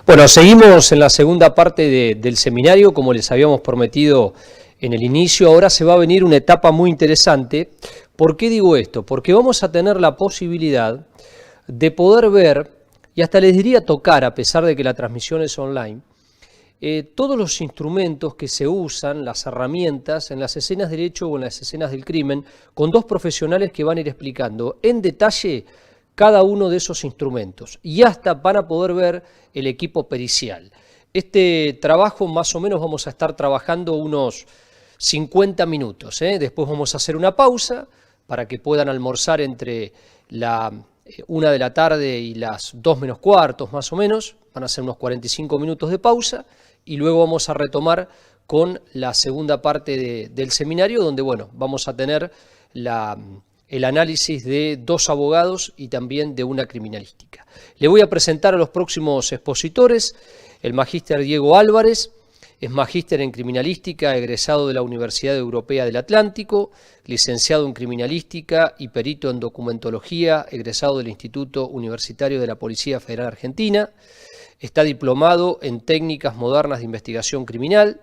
Bueno, seguimos en la segunda parte del seminario, como les habíamos prometido en el inicio. Ahora se va a venir una etapa muy interesante. ¿Por qué digo esto? Porque vamos a tener la posibilidad de poder ver, y hasta les diría tocar, a pesar de que la transmisión es online, todos los instrumentos que se usan, las herramientas, en las escenas del hecho o en las escenas del crimen, con dos profesionales que van a ir explicando en detalle cada uno de esos instrumentos, y hasta van a poder ver el equipo pericial. Este trabajo más o menos vamos a estar trabajando unos 50 minutos, Después vamos a hacer una pausa para que puedan almorzar entre la 1 de la tarde y las 2 menos cuartos más o menos. Van a ser unos 45 minutos de pausa y luego vamos a retomar con la segunda parte del seminario, donde bueno, vamos a tener el análisis de dos abogados y también de una criminalística. Le voy a presentar a los próximos expositores. El magíster Diego Álvarez es magíster en criminalística, egresado de la Universidad Europea del Atlántico, licenciado en criminalística y perito en documentología, egresado del Instituto Universitario de la Policía Federal Argentina. Está diplomado en técnicas modernas de investigación criminal.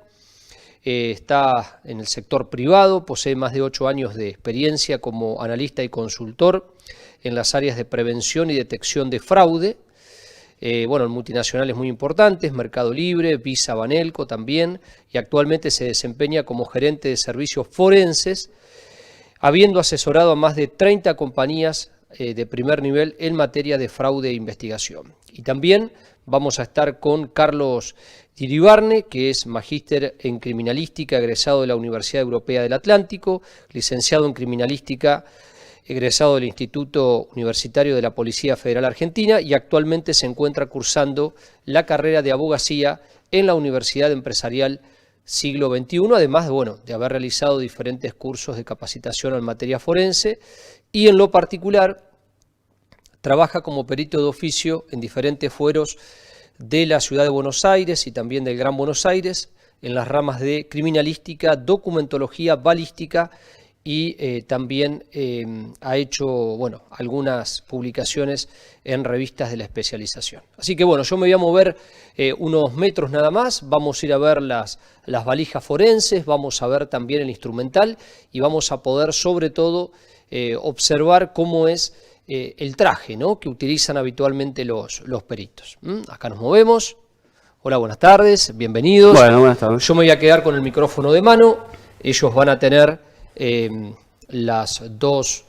Está en el sector privado, posee más de 8 años de experiencia como analista y consultor en las áreas de prevención y detección de fraude. En multinacionales muy importantes, Mercado Libre, Visa, Banelco también, y actualmente se desempeña como gerente de servicios forenses, habiendo asesorado a más de 30 compañías de primer nivel en materia de fraude e investigación. Y también vamos a estar con Carlos Iribarne, que es magíster en criminalística, egresado de la Universidad Europea del Atlántico, licenciado en criminalística, egresado del Instituto Universitario de la Policía Federal Argentina y actualmente se encuentra cursando la carrera de abogacía en la Universidad Empresarial Siglo XXI, además de haber realizado diferentes cursos de capacitación en materia forense y en lo particular trabaja como perito de oficio en diferentes fueros de la Ciudad de Buenos Aires y también del Gran Buenos Aires en las ramas de criminalística, documentología, balística y también ha hecho algunas publicaciones en revistas de la especialización. Así que yo me voy a mover unos metros nada más, vamos a ir a ver las valijas forenses, vamos a ver también el instrumental y vamos a poder sobre todo observar cómo es el traje, que utilizan habitualmente los peritos. Acá nos movemos. Hola, buenas tardes, bienvenidos. Bueno, buenas tardes. Yo me voy a quedar con el micrófono de mano, ellos van a tener las dos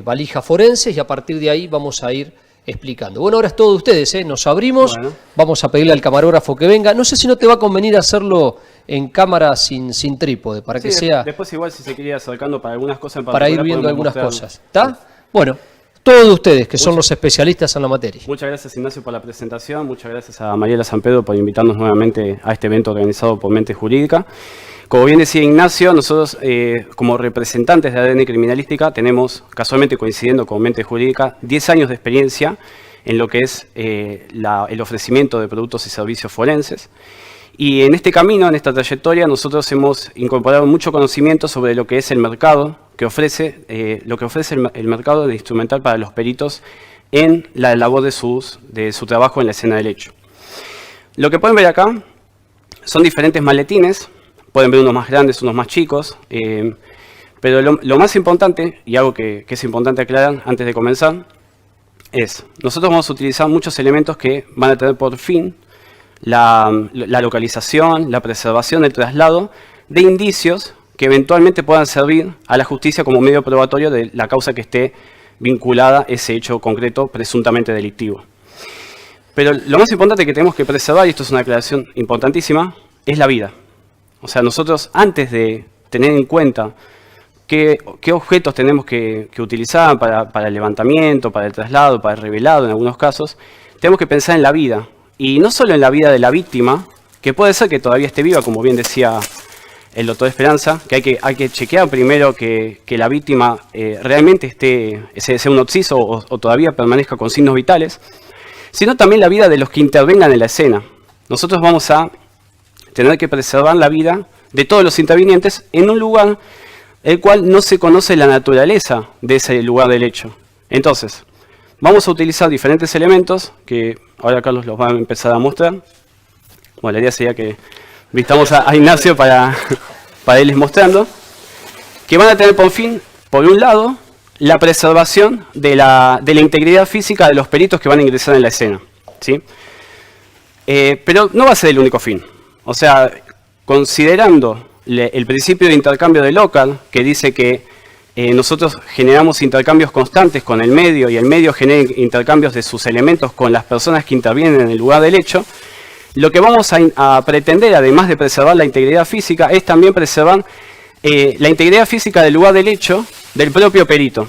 valijas forenses y a partir de ahí vamos a ir explicando. Bueno, ahora es todo de ustedes, nos abrimos, vamos a pedirle al camarógrafo que venga. No sé si no te va a convenir hacerlo en cámara sin trípode, para que sea... Después igual si se quería acercando para algunas cosas en particular, para ir viendo algunas cosas, ¿está? Bueno, todos de ustedes, que son los especialistas en la materia. Muchas gracias, Ignacio, por la presentación. Muchas gracias a Mariela San Pedro por invitarnos nuevamente a este evento organizado por Mente Jurídica. Como bien decía Ignacio, nosotros como representantes de ADN Criminalística tenemos, casualmente coincidiendo con Mente Jurídica, 10 años de experiencia en lo que es el ofrecimiento de productos y servicios forenses. Y en este camino, en esta trayectoria, nosotros hemos incorporado mucho conocimiento sobre lo que es el mercado que ofrece, el mercado de instrumental para los peritos en la labor de su trabajo en la escena del hecho. Lo que pueden ver acá son diferentes maletines. Pueden ver unos más grandes, unos más chicos, pero lo más importante, y algo que es importante aclarar antes de comenzar, es nosotros vamos a utilizar muchos elementos que van a tener por fin la localización, la preservación, el traslado de indicios que eventualmente puedan servir a la justicia como medio probatorio de la causa que esté vinculada a ese hecho concreto presuntamente delictivo. Pero lo más importante que tenemos que preservar, y esto es una aclaración importantísima, es la vida. O sea, nosotros antes de tener en cuenta qué objetos tenemos que utilizar para el levantamiento, para el traslado, para el revelado en algunos casos, tenemos que pensar en la vida. Y no solo en la vida de la víctima, que puede ser que todavía esté viva, como bien decía el doctor Esperanza, que hay que chequear primero que la víctima realmente sea un occiso o todavía permanezca con signos vitales, sino también la vida de los que intervengan en la escena. Nosotros vamos a tener que preservar la vida de todos los intervinientes en un lugar el cual no se conoce la naturaleza de ese lugar del hecho. Entonces, vamos a utilizar diferentes elementos, que ahora Carlos los va a empezar a mostrar. Bueno, la idea sería que vistamos a Ignacio para irles mostrando, que van a tener por fin, por un lado, la preservación de la integridad física de los peritos que van a ingresar en la escena, ¿sí? Pero no va a ser el único fin. O sea, considerando el principio de intercambio de Lockard, que dice que nosotros generamos intercambios constantes con el medio y el medio genera intercambios de sus elementos con las personas que intervienen en el lugar del hecho, lo que vamos a pretender, además de preservar la integridad física, es también preservar la integridad física del lugar del hecho del propio perito.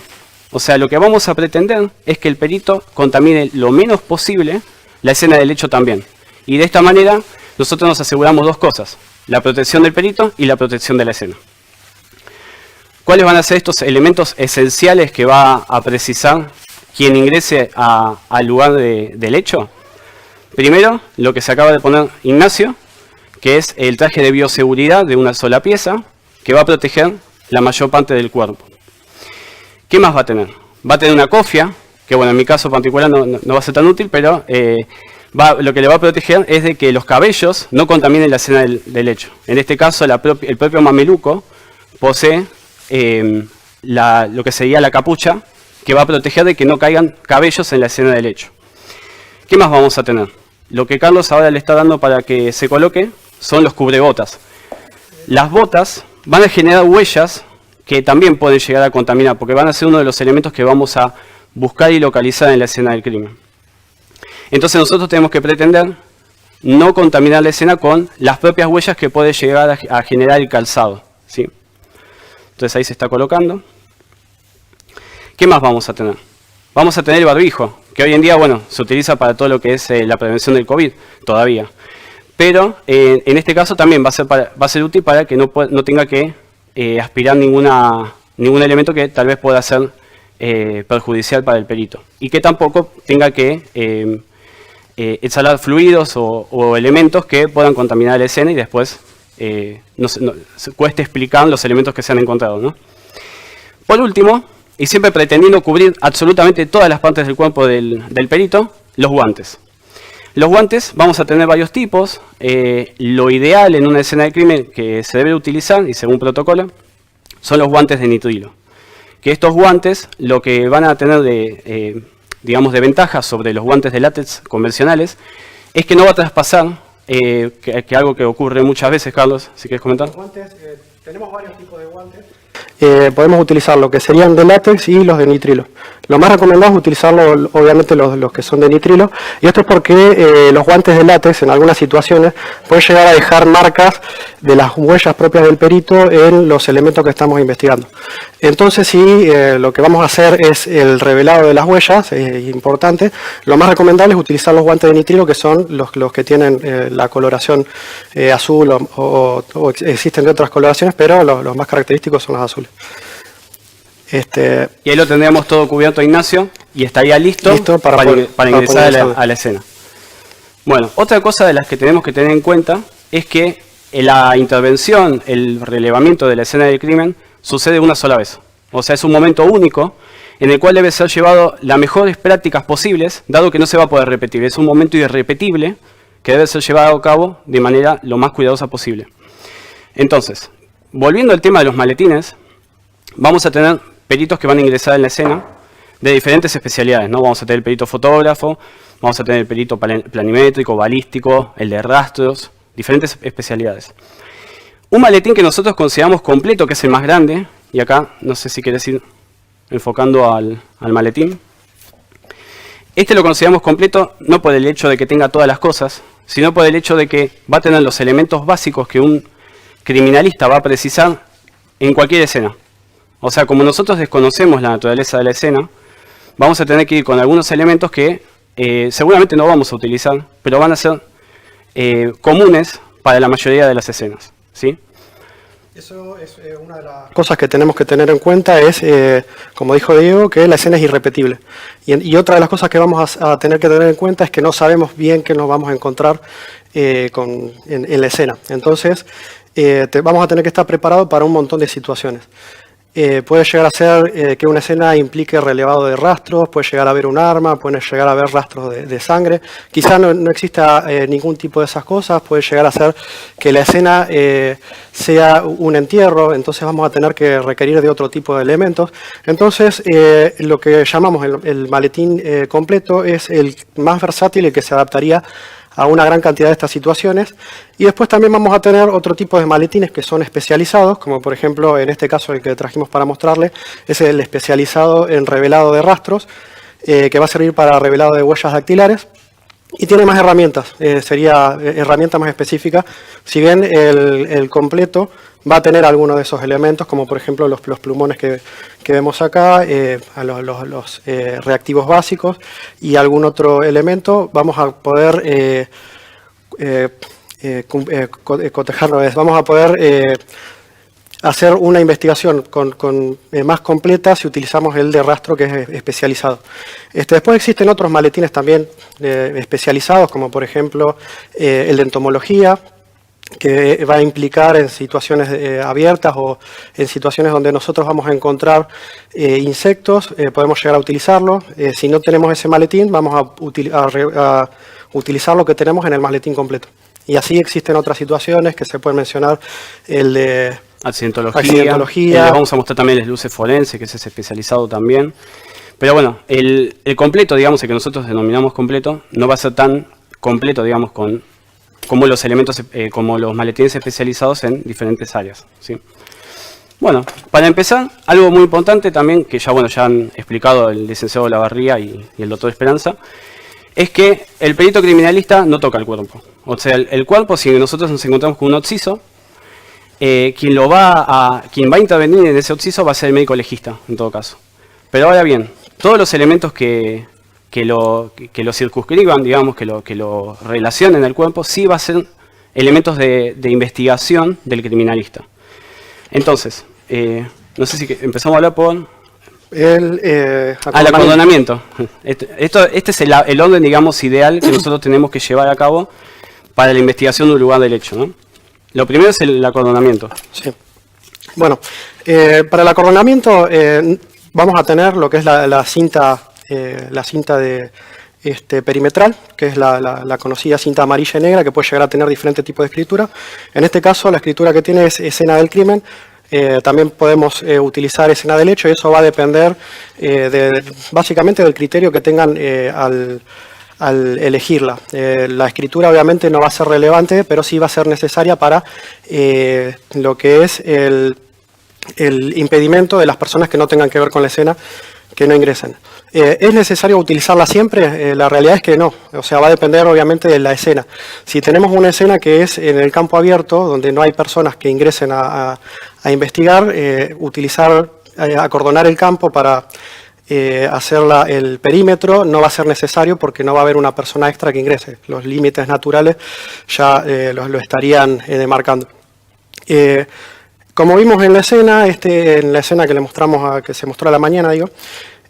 O sea, lo que vamos a pretender es que el perito contamine lo menos posible la escena del hecho también. Y de esta manera nosotros nos aseguramos dos cosas: la protección del perito y la protección de la escena. ¿Cuáles van a ser estos elementos esenciales que va a precisar quien ingrese al lugar del hecho? Primero, lo que se acaba de poner Ignacio, que es el traje de bioseguridad de una sola pieza, que va a proteger la mayor parte del cuerpo. ¿Qué más va a tener? Va a tener una cofia, que bueno, en mi caso particular no va a ser tan útil, pero lo que le va a proteger es de que los cabellos no contaminen la escena del hecho. En este caso, el propio mameluco posee lo que sería la capucha, que va a proteger de que no caigan cabellos en la escena del hecho. ¿Qué más vamos a tener? Lo que Carlos ahora le está dando para que se coloque son los cubrebotas. Las botas van a generar huellas que también pueden llegar a contaminar, porque van a ser uno de los elementos que vamos a buscar y localizar en la escena del crimen. Entonces nosotros tenemos que pretender no contaminar la escena con las propias huellas que puede llegar a generar el calzado, ¿sí? Entonces ahí se está colocando. ¿Qué más vamos a tener? Vamos a tener el barbijo, que hoy en día, bueno, se utiliza para todo lo que es la prevención del COVID, todavía. Pero en este caso también va a ser útil para que no tenga que aspirar ningún elemento que tal vez pueda ser perjudicial para el perito. Y que tampoco tenga que exhalar fluidos o elementos que puedan contaminar la escena y después cueste explicar los elementos que se han encontrado, ¿no? Por último, y siempre pretendiendo cubrir absolutamente todas las partes del cuerpo del perito, los guantes. Los guantes vamos a tener varios tipos. Lo ideal en una escena de crimen que se debe utilizar, y según protocolo, son los guantes de nitrilo. Que estos guantes lo que van a tener de ventaja sobre los guantes de látex convencionales es que no va a traspasar, que algo que ocurre muchas veces. Carlos, si quieres comentar. Los guantes, tenemos varios tipos de guantes. Podemos utilizar lo que serían de látex y los de nitrilo. Lo más recomendado es utilizarlo, obviamente, los que son de nitrilo. Y esto es porque los guantes de látex, en algunas situaciones, pueden llegar a dejar marcas de las huellas propias del perito en los elementos que estamos investigando. Entonces, si lo que vamos a hacer es el revelado de las huellas, es importante, lo más recomendable es utilizar los guantes de nitrilo, que son los que tienen la coloración azul o existen de otras coloraciones, pero los más característicos son los azules. Y ahí lo tendríamos todo cubierto, Ignacio, y estaría listo para ingresar a la escena. Bueno, otra cosa de las que tenemos que tener en cuenta es que la intervención, el relevamiento de la escena del crimen sucede una sola vez. O sea, es un momento único en el cual debe ser llevado las mejores prácticas posibles, dado que no se va a poder repetir. Es un momento irrepetible que debe ser llevado a cabo de manera lo más cuidadosa posible. Entonces, volviendo al tema de los maletines, vamos a tener peritos que van a ingresar en la escena de diferentes especialidades, ¿no? Vamos a tener el perito fotógrafo, vamos a tener el perito planimétrico, balístico, el de rastros, diferentes especialidades. Un maletín que nosotros consideramos completo, que es el más grande, y acá no sé si querés ir enfocando al maletín. Este lo consideramos completo no por el hecho de que tenga todas las cosas, sino por el hecho de que va a tener los elementos básicos que un criminalista va a precisar en cualquier escena. O sea, como nosotros desconocemos la naturaleza de la escena, vamos a tener que ir con algunos elementos que seguramente no vamos a utilizar, pero van a ser comunes para la mayoría de las escenas, ¿sí? Eso es una de las cosas que tenemos que tener en cuenta, es, como dijo Diego, que la escena es irrepetible. Y otra de las cosas que vamos a tener que tener en cuenta es que no sabemos bien qué nos vamos a encontrar en la escena. Entonces, vamos a tener que estar preparados para un montón de situaciones. puede llegar a ser que una escena implique relevado de rastros, puede llegar a haber un arma, puede llegar a haber rastros de sangre. Quizá no exista ningún tipo de esas cosas, puede llegar a ser que la escena sea un entierro, entonces vamos a tener que requerir de otro tipo de elementos. Entonces, lo que llamamos el maletín completo es el más versátil, el que se adaptaría a una gran cantidad de estas situaciones. Y después también vamos a tener otro tipo de maletines que son especializados, como por ejemplo en este caso el que trajimos para mostrarle, es el especializado en revelado de rastros, que va a servir para revelado de huellas dactilares. Y tiene más herramientas, sería herramienta más específica, si bien el completo va a tener algunos de esos elementos, como por ejemplo los plumones que vemos acá, los reactivos básicos y algún otro elemento. Vamos a poder cotejarlo, vamos a poder hacer una investigación más completa si utilizamos el de rastro, que es especializado. Después existen otros maletines también especializados, como por ejemplo el de entomología, que va a implicar en situaciones abiertas o en situaciones donde nosotros vamos a encontrar insectos, podemos llegar a utilizarlo. Si no tenemos ese maletín, vamos a utilizar lo que tenemos en el maletín completo. Y así existen otras situaciones que se pueden mencionar, el de accidentología. Les vamos a mostrar también las luces forenses, que ese es especializado también. Pero bueno, el completo, digamos, el que nosotros denominamos completo, no va a ser tan completo, digamos, como los elementos, como los maletines especializados en diferentes áreas, ¿sí? Bueno, para empezar, algo muy importante también, que ya han explicado el licenciado Olavarría y el doctor Esperanza, es que el perito criminalista no toca el cuerpo. O sea, el cuerpo, si nosotros nos encontramos con un occiso, quien va a intervenir en ese occiso va a ser el médico legista, en todo caso. Pero ahora bien, todos los elementos que lo circunscriban, digamos, que lo relacionen al cuerpo, sí va a ser elementos de investigación del criminalista. Entonces, no sé si empezamos a hablar por el acordonamiento. Este es el orden, digamos, ideal que nosotros tenemos que llevar a cabo para la investigación de un lugar del hecho, ¿no? Lo primero es el acordonamiento. Sí. Bueno, para el acordonamiento vamos a tener lo que es la cinta perimetral, que es la conocida cinta amarilla y negra, que puede llegar a tener diferentes tipos de escritura. En este caso, la escritura que tiene es escena del crimen. También podemos utilizar escena del hecho, y eso va a depender básicamente del criterio que tengan al elegirla. La escritura obviamente no va a ser relevante, pero sí va a ser necesaria para lo que es el impedimento de las personas que no tengan que ver con la escena, que no ingresen. ¿Es necesario utilizarla siempre? La realidad es que no, o sea, va a depender obviamente de la escena. Si tenemos una escena que es en el campo abierto, donde no hay personas que ingresen a investigar, acordonar el campo para hacer el perímetro no va a ser necesario, porque no va a haber una persona extra que ingrese. Los límites naturales ya lo estarían demarcando. Como vimos en la escena, en la escena que le mostramos, que se mostró a la mañana,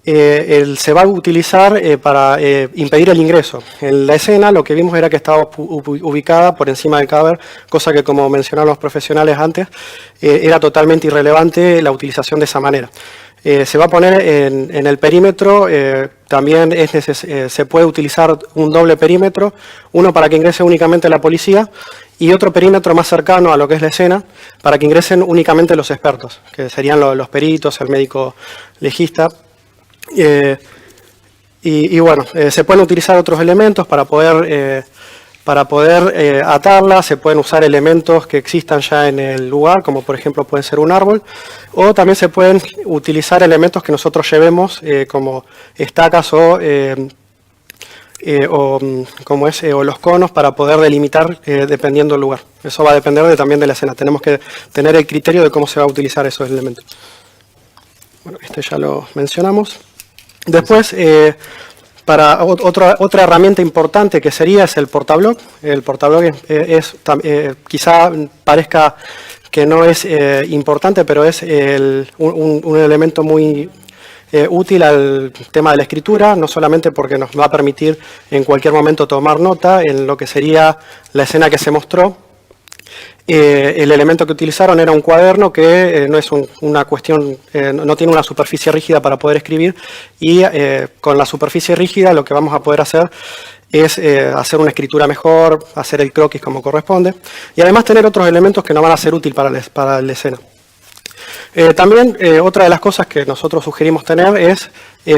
se va a utilizar para impedir el ingreso. En la escena lo que vimos era que estaba ubicada por encima del cadáver, cosa que, como mencionaron los profesionales antes, era totalmente irrelevante la utilización de esa manera. Se va a poner en el perímetro, también se puede utilizar un doble perímetro, uno para que ingrese únicamente la policía y otro perímetro más cercano a lo que es la escena para que ingresen únicamente los expertos, que serían los peritos, el médico legista. Bueno, se pueden utilizar otros elementos para poder atarla. Se pueden usar elementos que existan ya en el lugar, como por ejemplo puede ser un árbol, o también se pueden utilizar elementos que nosotros llevemos, como estacas o los conos, para poder delimitar dependiendo del lugar. Eso va a depender también de la escena. Tenemos que tener el criterio de cómo se va a utilizar esos elementos. Bueno, este ya lo mencionamos. Después, para otra herramienta importante que sería es el portabloc. El portabloc quizá parezca que no es importante, pero es un elemento muy útil al tema de la escritura, no solamente porque nos va a permitir en cualquier momento tomar nota en lo que sería la escena que se mostró, El elemento que utilizaron era un cuaderno que no es una cuestión, no tiene una superficie rígida para poder escribir, y con la superficie rígida lo que vamos a poder hacer es hacer una escritura mejor, hacer el croquis como corresponde, y además tener otros elementos que nos van a ser útiles para la escena. También otra de las cosas que nosotros sugerimos tener es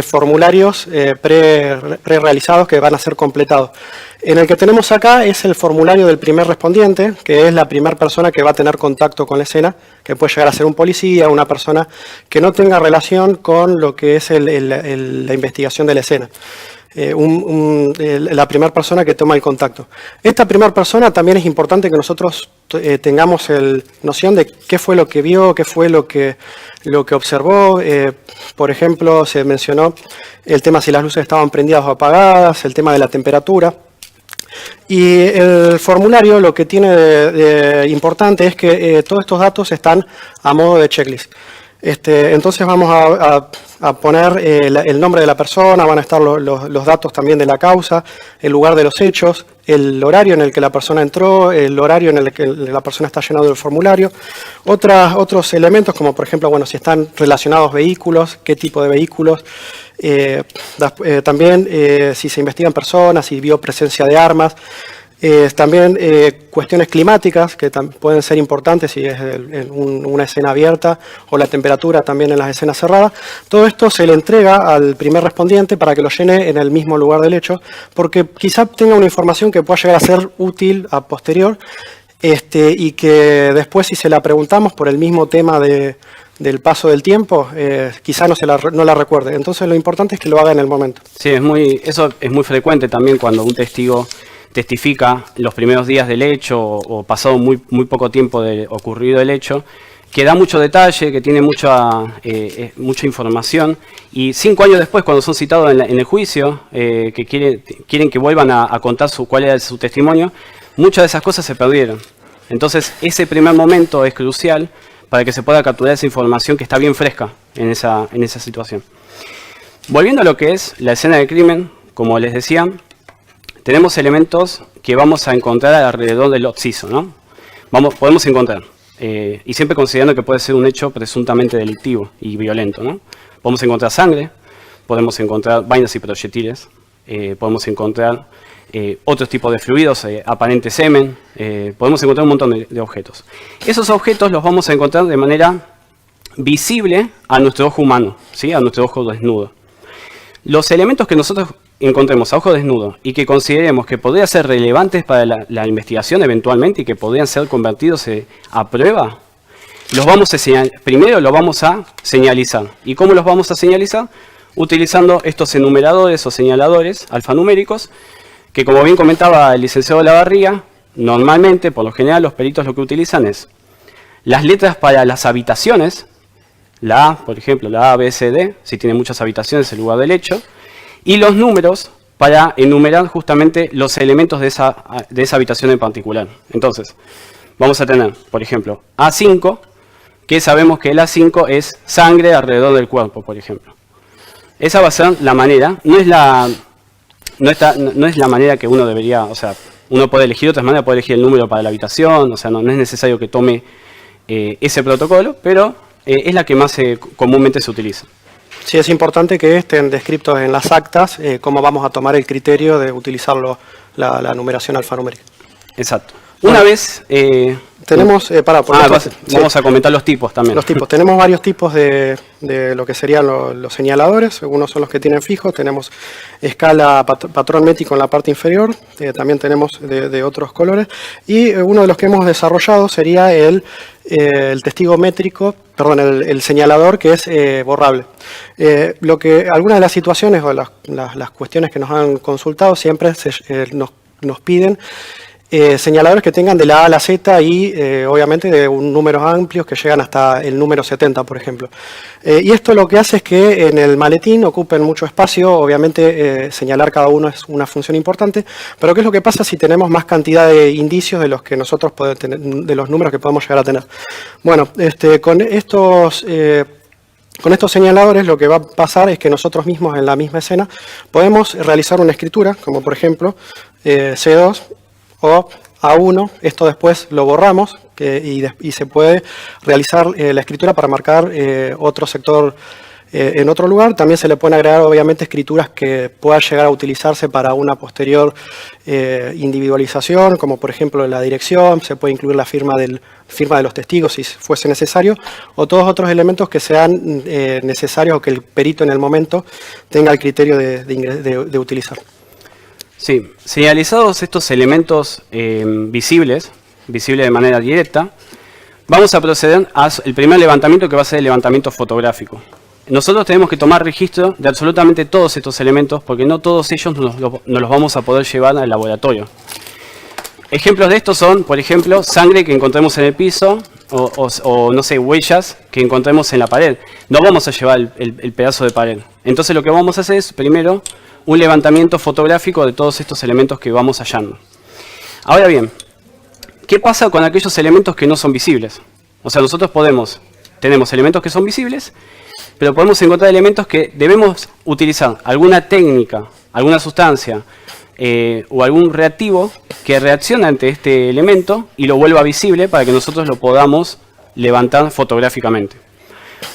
formularios pre-realizados que van a ser completados. En el que tenemos acá es el formulario del primer respondiente, que es la primera persona que va a tener contacto con la escena, que puede llegar a ser un policía, una persona que no tenga relación con lo que es la investigación de la escena. La primera persona que toma el contacto. Esta primera persona también es importante que nosotros tengamos noción de qué fue lo que vio, qué fue lo que observó. Por ejemplo, se mencionó el tema si las luces estaban prendidas o apagadas, el tema de la temperatura. Y el formulario lo que tiene de importante es que todos estos datos están a modo de checklist. Entonces vamos a poner el nombre de la persona, van a estar los datos también de la causa, el lugar de los hechos, el horario en el que la persona entró, el horario en el que la persona está llenando el formulario. Otros elementos como por ejemplo, bueno, si están relacionados vehículos, qué tipo de vehículos. También si se investigan personas, si vio presencia de armas. También cuestiones climáticas que pueden ser importantes si es una escena abierta, o la temperatura también en las escenas cerradas. Todo esto se le entrega al primer respondiente para que lo llene en el mismo lugar del hecho, porque quizá tenga una información que pueda llegar a ser útil a posterior, y que después si se la preguntamos por el mismo tema del paso del tiempo, quizá no la recuerde. Entonces lo importante es que lo haga en el momento. Sí, eso es muy frecuente también cuando un testigo testifica los primeros días del hecho o pasado muy poco tiempo de ocurrido el hecho, que da mucho detalle, que tiene mucha información, y 5 años después, cuando son citados en el juicio, que quieren que vuelvan a contar cuál era su testimonio, muchas de esas cosas se perdieron. Entonces, ese primer momento es crucial para que se pueda capturar esa información que está bien fresca en esa situación. Volviendo a lo que es la escena del crimen, como les decía, tenemos elementos que vamos a encontrar alrededor del occiso, ¿no? Podemos encontrar, y siempre considerando que puede ser un hecho presuntamente delictivo y violento, ¿no? Podemos encontrar sangre, podemos encontrar vainas y proyectiles, podemos encontrar otros tipos de fluidos, aparente semen, podemos encontrar un montón de objetos. Esos objetos los vamos a encontrar de manera visible a nuestro ojo humano, ¿sí? A nuestro ojo desnudo. Los elementos que nosotros encontremos a ojo desnudo y que consideremos que podrían ser relevantes para la investigación eventualmente y que podrían ser convertidos a prueba, primero los vamos a señalizar. ¿Y cómo los vamos a señalizar? Utilizando estos enumeradores o señaladores alfanuméricos, que como bien comentaba el licenciado Lavarría, normalmente, por lo general, los peritos lo que utilizan es las letras para las habitaciones, la A, por ejemplo, la A, B, C, D, si tiene muchas habitaciones el lugar del hecho, y los números para enumerar justamente los elementos de esa habitación en particular. Entonces, vamos a tener, por ejemplo, A5, que sabemos que el A5 es sangre alrededor del cuerpo, por ejemplo. Esa va a ser la manera, no es la manera que uno debería, o sea, uno puede elegir otras maneras, puede elegir el número para la habitación, o sea, no es necesario que tome ese protocolo, pero es la que más comúnmente se utiliza. Sí, es importante que estén descritos en las actas cómo vamos a tomar el criterio de utilizar la numeración alfanumérica. Exacto. Una vez... tenemos... vamos a comentar los tipos también. Los tipos. Tenemos varios tipos de lo que serían los señaladores. Algunos son los que tienen fijos. Tenemos escala patrón métrico en la parte inferior. También tenemos de otros colores. Y uno de los que hemos desarrollado sería el testigo métrico, perdón, el señalador que es borrable. Algunas de las situaciones o las cuestiones que nos han consultado siempre nos piden señaladores que tengan de la A a la Z y obviamente de números amplios que llegan hasta el número 70, por ejemplo. Y esto lo que hace es que en el maletín ocupen mucho espacio, obviamente señalar cada uno es una función importante, pero ¿qué es lo que pasa si tenemos más cantidad de indicios de los que nosotros podemos tener, de los números que podemos llegar a tener? Bueno, con estos señaladores lo que va a pasar es que nosotros mismos en la misma escena podemos realizar una escritura, como por ejemplo C2 o A1, esto después lo borramos y se puede realizar la escritura para marcar otro sector en otro lugar. También se le pueden agregar obviamente escrituras que puedan llegar a utilizarse para una posterior individualización, como por ejemplo la dirección, se puede incluir la firma de los testigos si fuese necesario, o todos otros elementos que sean necesarios o que el perito en el momento tenga el criterio de utilizar. Sí, señalizados estos elementos visibles de manera directa, vamos a proceder al primer levantamiento, que va a ser el levantamiento fotográfico. Nosotros tenemos que tomar registro de absolutamente todos estos elementos, porque no todos ellos nos los vamos a poder llevar al laboratorio. Ejemplos de estos son, por ejemplo, sangre que encontremos en el piso, o no sé, huellas que encontremos en la pared. No vamos a llevar el pedazo de pared. Entonces lo que vamos a hacer es, primero, un levantamiento fotográfico de todos estos elementos que vamos hallando. Ahora bien, ¿qué pasa con aquellos elementos que no son visibles? O sea, nosotros tenemos elementos que son visibles, pero podemos encontrar elementos que debemos utilizar alguna técnica, alguna sustancia o algún reactivo que reaccione ante este elemento y lo vuelva visible para que nosotros lo podamos levantar fotográficamente.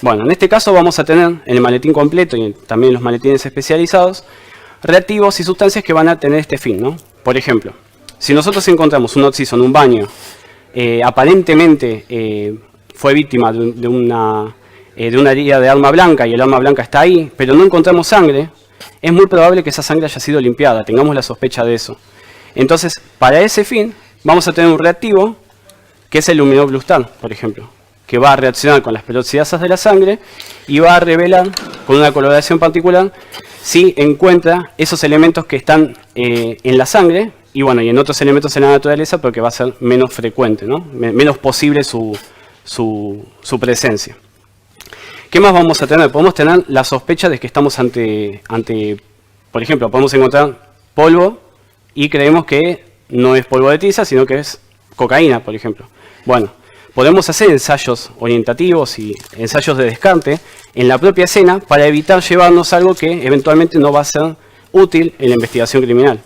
Bueno, en este caso vamos a tener en el maletín completo y también en los maletines especializados reactivos y sustancias que van a tener este fin, ¿no? Por ejemplo, si nosotros encontramos un occiso en un baño, aparentemente fue víctima de una herida de arma blanca y el arma blanca está ahí, pero no encontramos sangre, es muy probable que esa sangre haya sido limpiada, tengamos la sospecha de eso. Entonces, para ese fin, vamos a tener un reactivo, que es el luminoblustar, por ejemplo, que va a reaccionar con las peroxidasas de la sangre y va a revelar, con una coloración particular, si encuentra esos elementos que están en la sangre, y bueno, y en otros elementos en la naturaleza, pero que va a ser menos frecuente, ¿no? Menos posible su presencia. ¿Qué más vamos a tener? Podemos tener la sospecha de que estamos ante, por ejemplo, podemos encontrar polvo y creemos que no es polvo de tiza, sino que es cocaína, por ejemplo. Bueno, podemos hacer ensayos orientativos y ensayos de descarte en la propia escena para evitar llevarnos algo que eventualmente no va a ser útil en la investigación criminal.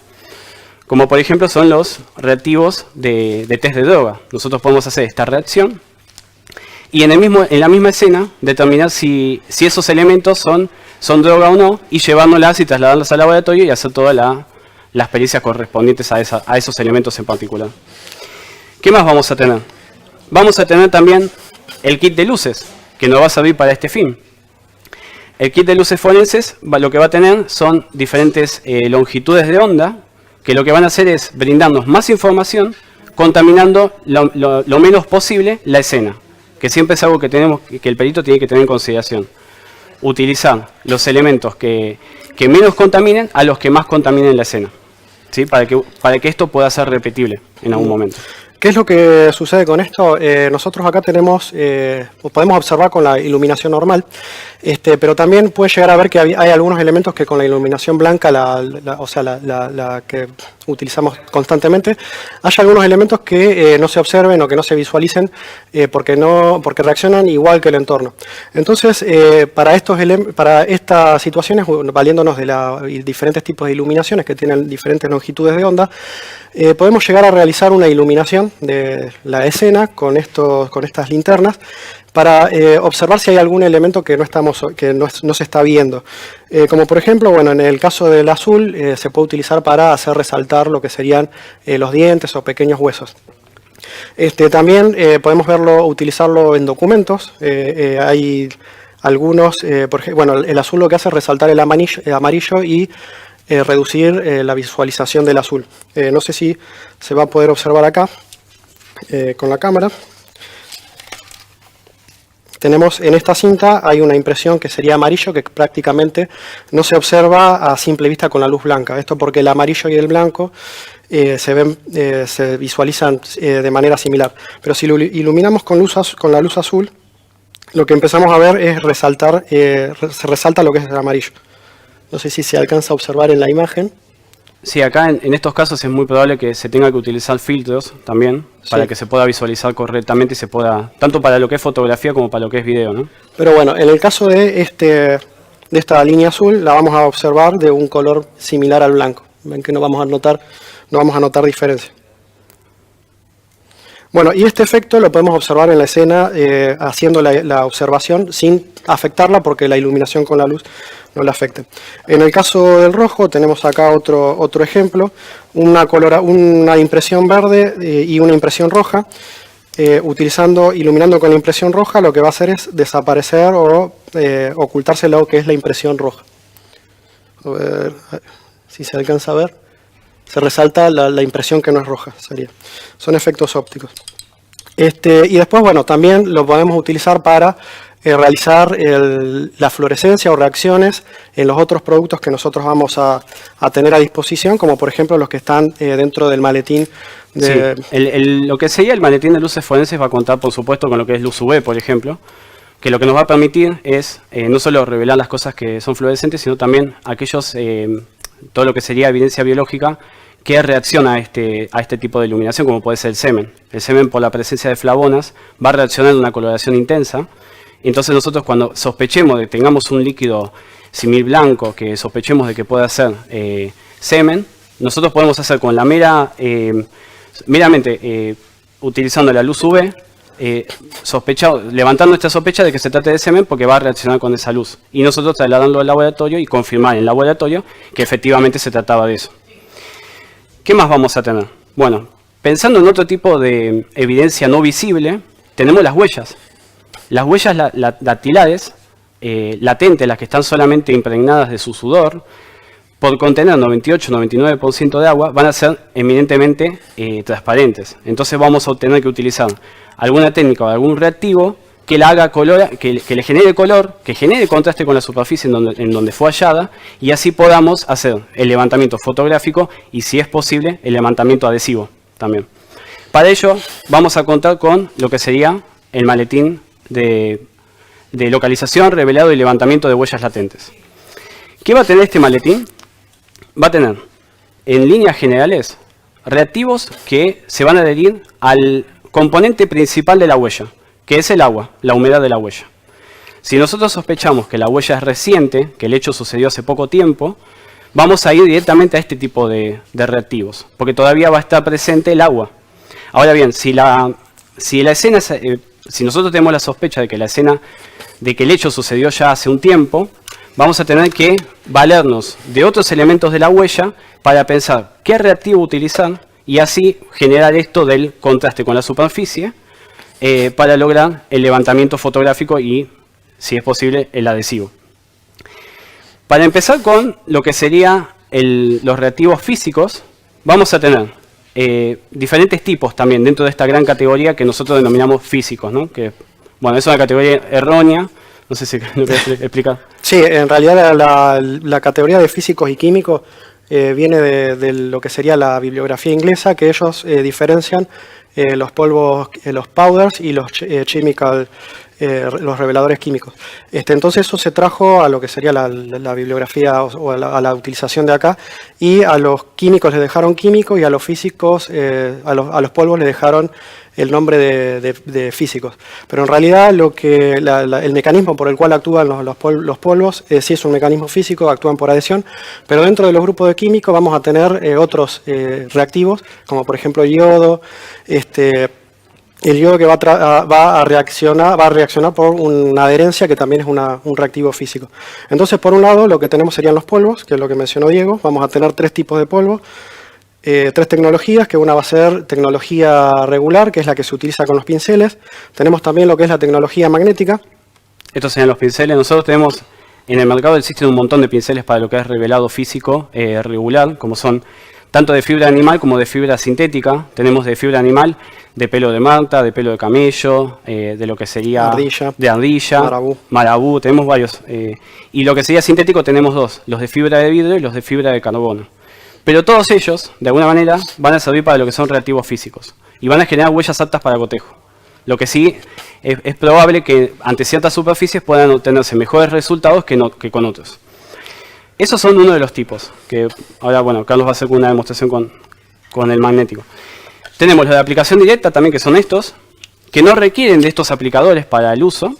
Como por ejemplo son los reactivos de test de droga. Nosotros podemos hacer esta reacción y en la misma escena determinar si esos elementos son droga o no y llevándolas y trasladarlas al laboratorio y hacer todas las pericias correspondientes a esos elementos en particular. ¿Qué más vamos a tener? Vamos a tener también el kit de luces, que nos va a servir para este fin. El kit de luces forenses lo que va a tener son diferentes longitudes de onda, que lo que van a hacer es brindarnos más información, contaminando lo menos posible la escena, que siempre es algo que el perito tiene que tener en consideración. Utilizar los elementos que menos contaminen a los que más contaminen la escena, ¿sí? Para que esto pueda ser repetible en algún momento. ¿Qué es lo que sucede con esto? Nosotros acá podemos observar con la iluminación normal, pero también puede llegar a ver que hay algunos elementos que con la iluminación blanca, la que utilizamos constantemente, hay algunos elementos que no se observen o que no se visualicen porque reaccionan igual que el entorno. Entonces, para estas situaciones, valiéndonos de diferentes tipos de iluminaciones que tienen diferentes longitudes de onda, podemos llegar a realizar una iluminación de la escena con estas linternas para observar si hay algún elemento que no se está viendo. Como por ejemplo, bueno, en el caso del azul se puede utilizar para hacer resaltar lo que serían los dientes o pequeños huesos. También podemos utilizarlo en documentos. Hay algunos, bueno, el azul lo que hace es resaltar el amarillo y reducir la visualización del azul. No sé si se va a poder observar acá con la cámara. Tenemos en esta cinta, hay una impresión que sería amarillo que prácticamente no se observa a simple vista con la luz blanca. Esto porque el amarillo y el blanco se visualizan de manera similar. Pero si lo iluminamos con la luz azul, lo que empezamos a ver es se resalta lo que es el amarillo. No sé si se alcanza a observar en la imagen. Sí, acá en estos casos es muy probable que se tenga que utilizar filtros también para que se pueda visualizar correctamente y se pueda, tanto para lo que es fotografía como para lo que es video, ¿no? Pero bueno, en el caso de esta línea azul la vamos a observar de un color similar al blanco. Ven que no vamos a notar diferencia. Bueno, y este efecto lo podemos observar en la escena haciendo la observación sin afectarla porque la iluminación con la luz no la afecta. En el caso del rojo tenemos acá otro ejemplo, una impresión verde y una impresión roja. Iluminando con la impresión roja, lo que va a hacer es desaparecer o ocultarse lo que es la impresión roja. A ver si se alcanza a ver. Se resalta la impresión que no es roja, son efectos ópticos. Y después, bueno, también lo podemos utilizar para realizar la fluorescencia o reacciones en los otros productos que nosotros vamos a tener a disposición, como por ejemplo los que están dentro del maletín. Sí, lo que sería el maletín de luces forenses va a contar, por supuesto, con lo que es luz UV, por ejemplo, que lo que nos va a permitir es no solo revelar las cosas que son fluorescentes, sino también todo lo que sería evidencia biológica que reacciona a este tipo de iluminación, como puede ser el semen. El semen, por la presencia de flavonas, va a reaccionar en una coloración intensa. Entonces nosotros, cuando sospechemos de que tengamos un líquido simil blanco, que sospechemos de que pueda ser semen, nosotros podemos hacer con la meramente utilizando la luz UV, levantar nuestra sospecha de que se trate de semen porque va a reaccionar con esa luz. Y nosotros trasladarlo al laboratorio y confirmar en el laboratorio que efectivamente se trataba de eso. ¿Qué más vamos a tener? Bueno, pensando en otro tipo de evidencia no visible, tenemos las huellas. Las huellas dactilares, latentes, las que están solamente impregnadas de su sudor, por contener 98-99% de agua, van a ser eminentemente transparentes. Entonces vamos a tener que utilizar alguna técnica o algún reactivo que la haga que le genere color, que genere contraste con la superficie en donde fue hallada, y así podamos hacer el levantamiento fotográfico y, si es posible, el levantamiento adhesivo también. Para ello vamos a contar con lo que sería el maletín de localización, revelado y levantamiento de huellas latentes. ¿Qué va a tener este maletín? Va a tener, en líneas generales, reactivos que se van a adherir al componente principal de la huella, que es el agua, la humedad de la huella. Si nosotros sospechamos que la huella es reciente, que el hecho sucedió hace poco tiempo, vamos a ir directamente a este tipo de reactivos, porque todavía va a estar presente el agua. Ahora bien, si nosotros tenemos la sospecha de que el hecho sucedió ya hace un tiempo, vamos a tener que valernos de otros elementos de la huella para pensar qué reactivo utilizar y así generar esto del contraste con la superficie para lograr el levantamiento fotográfico y, si es posible, el adhesivo. Para empezar con lo que serían los reactivos físicos, vamos a tener diferentes tipos también dentro de esta gran categoría que nosotros denominamos físicos, ¿no? Que, bueno, es una categoría errónea. No sé si lo querés explicar. Sí, en realidad la categoría de físicos y químicos viene de lo que sería la bibliografía inglesa, que ellos diferencian los polvos, los powders y los los reveladores químicos. Entonces eso se trajo a lo que sería la bibliografía o a la utilización de acá, y a los químicos les dejaron químicos y a los físicos, a los polvos les dejaron el nombre de físicos. Pero en realidad el mecanismo por el cual actúan los polvos sí es un mecanismo físico, actúan por adhesión, pero dentro de los grupos de químicos vamos a tener otros reactivos, como por ejemplo yodo. El yodo que va a reaccionar por una adherencia que también es un reactivo físico. Entonces, por un lado, lo que tenemos serían los polvos, que es lo que mencionó Diego. Vamos a tener 3 tipos de polvo, 3 tecnologías, que una va a ser tecnología regular, que es la que se utiliza con los pinceles. Tenemos también lo que es la tecnología magnética. Estos serían los pinceles. Nosotros tenemos, en el mercado existen un montón de pinceles para lo que es revelado físico regular, como son tanto de fibra animal como de fibra sintética. Tenemos de fibra animal, de pelo de manta, de pelo de camello, de lo que sería de ardilla, marabú, tenemos varios. Y lo que sería sintético tenemos 2, los de fibra de vidrio y los de fibra de carbono. Pero todos ellos, de alguna manera, van a servir para lo que son reactivos físicos y van a generar huellas aptas para cotejo. Lo que sí es probable que ante ciertas superficies puedan obtenerse mejores resultados que con otros. Esos son uno de los tipos, que ahora, bueno, Carlos va a hacer una demostración con el magnético. Tenemos los de aplicación directa también, que son estos, que no requieren de estos aplicadores para el uso.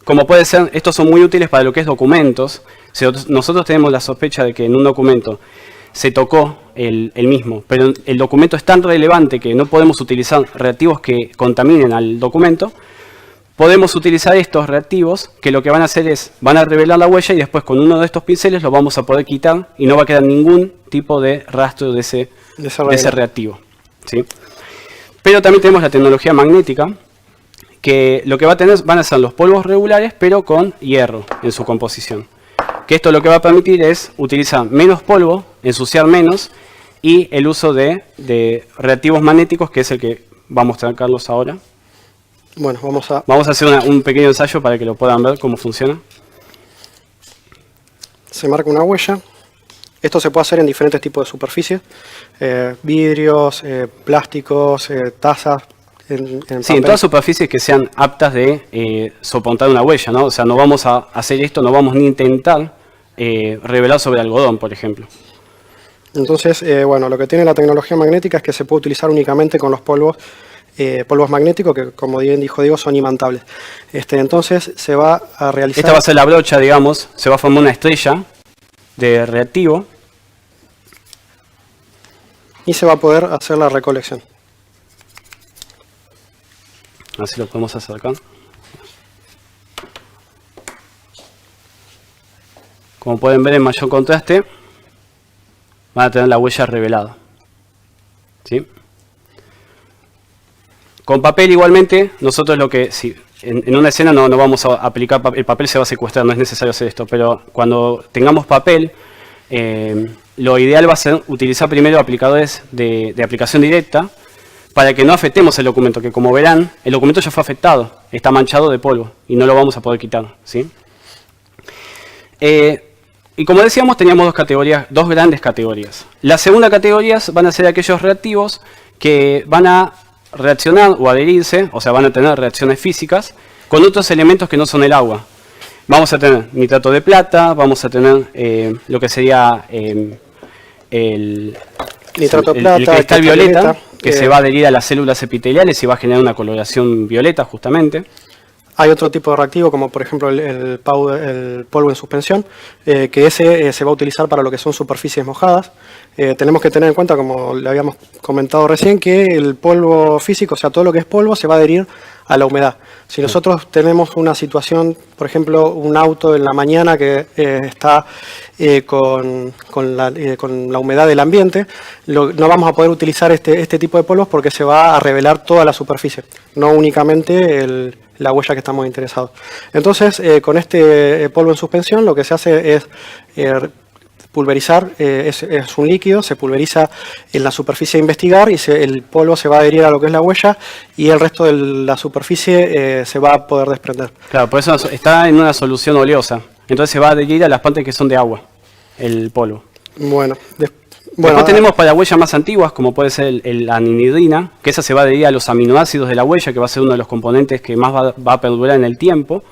Como puede ser, estos son muy útiles para lo que es documentos. Si nosotros tenemos la sospecha de que en un documento se tocó el mismo, pero el documento es tan relevante que no podemos utilizar reactivos que contaminen al documento. Podemos utilizar estos reactivos que lo que van a hacer es, van a revelar la huella y después con uno de estos pinceles lo vamos a poder quitar y no va a quedar ningún tipo de rastro de ese reactivo, ¿sí? Pero también tenemos la tecnología magnética, que lo que va a tener van a ser los polvos regulares, pero con hierro en su composición. Que esto lo que va a permitir es utilizar menos polvo, ensuciar menos, y el uso de reactivos magnéticos, que es el que va a mostrar Carlos ahora. Bueno, vamos a hacer un pequeño ensayo para que lo puedan ver cómo funciona. Se marca una huella. Esto se puede hacer en diferentes tipos de superficies. Vidrios, plásticos, tazas. Sí, en todas superficies que sean aptas de soportar una huella, ¿no? O sea, no vamos a hacer esto, no vamos ni a intentar revelar sobre algodón, por ejemplo. Entonces, bueno, lo que tiene la tecnología magnética es que se puede utilizar únicamente con los polvos magnéticos, que como bien dijo Diego, son imantables. Entonces se va a realizar... Esta va a ser la brocha, digamos, se va a formar una estrella de reactivo. Y se va a poder hacer la recolección. Así lo podemos acercar. Como pueden ver en mayor contraste, van a tener la huella revelada, ¿sí? Con papel igualmente, nosotros lo que, si en una escena no vamos a aplicar papel, el papel se va a secuestrar, no es necesario hacer esto, pero cuando tengamos papel, lo ideal va a ser utilizar primero aplicadores de aplicación directa para que no afectemos el documento, que como verán, el documento ya fue afectado, está manchado de polvo y no lo vamos a poder quitar, ¿sí? Y como decíamos, teníamos dos grandes categorías. La segunda categoría van a ser aquellos reactivos que van a reaccionar o adherirse, o sea, van a tener reacciones físicas con otros elementos que no son el agua. Vamos a tener nitrato de plata, vamos a tener lo que sería el cristal violeta, que se va a adherir a las células epiteliales y va a generar una coloración violeta justamente. Hay otro tipo de reactivo, como por ejemplo el polvo en suspensión, que ese se va a utilizar para lo que son superficies mojadas. Tenemos que tener en cuenta, como le habíamos comentado recién, que el polvo físico, o sea, todo lo que es polvo, se va a adherir a la humedad. Si nosotros tenemos una situación, por ejemplo, un auto en la mañana que está con la humedad del ambiente, no vamos a poder utilizar este tipo de polvos porque se va a revelar toda la superficie, no únicamente la huella que estamos interesados. Entonces, con este polvo en suspensión, lo que se hace es pulverizar, es un líquido, se pulveriza en la superficie a investigar y el polvo se va a adherir a lo que es la huella y el resto de la superficie se va a poder desprender. Claro, por eso está en una solución oleosa, entonces se va a adherir a las partes que son de agua, el polvo. Bueno, después tenemos para huellas más antiguas, como puede ser la anhidrina, que esa se va a adherir a los aminoácidos de la huella, que va a ser uno de los componentes que más va a perdurar en el tiempo.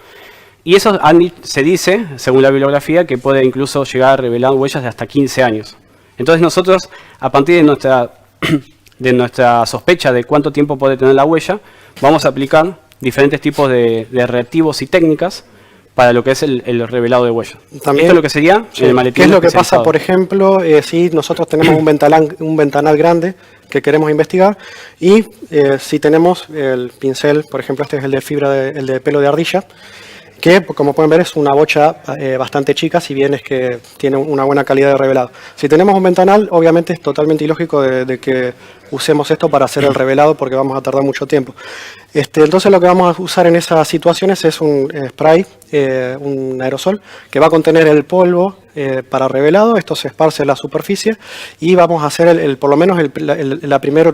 Y eso se dice, según la bibliografía, que puede incluso llegar a revelar huellas de hasta 15 años. Entonces nosotros, a partir de nuestra sospecha de cuánto tiempo puede tener la huella, vamos a aplicar diferentes tipos de reactivos y técnicas para lo que es el revelado de huellas. También, esto es lo que sería el maletín. ¿Qué es lo que pasa, por ejemplo, si nosotros tenemos un ventanal grande que queremos investigar y si tenemos el pincel, por ejemplo, este es el de fibra, el de pelo de ardilla, que como pueden ver es una bocha bastante chica, si bien es que tiene una buena calidad de revelado. Si tenemos un ventanal, obviamente es totalmente ilógico de que usemos esto para hacer el revelado porque vamos a tardar mucho tiempo. Entonces lo que vamos a usar en esas situaciones es un spray, un aerosol, que va a contener el polvo para revelado. Esto se esparce en la superficie y vamos a hacer por lo menos la primera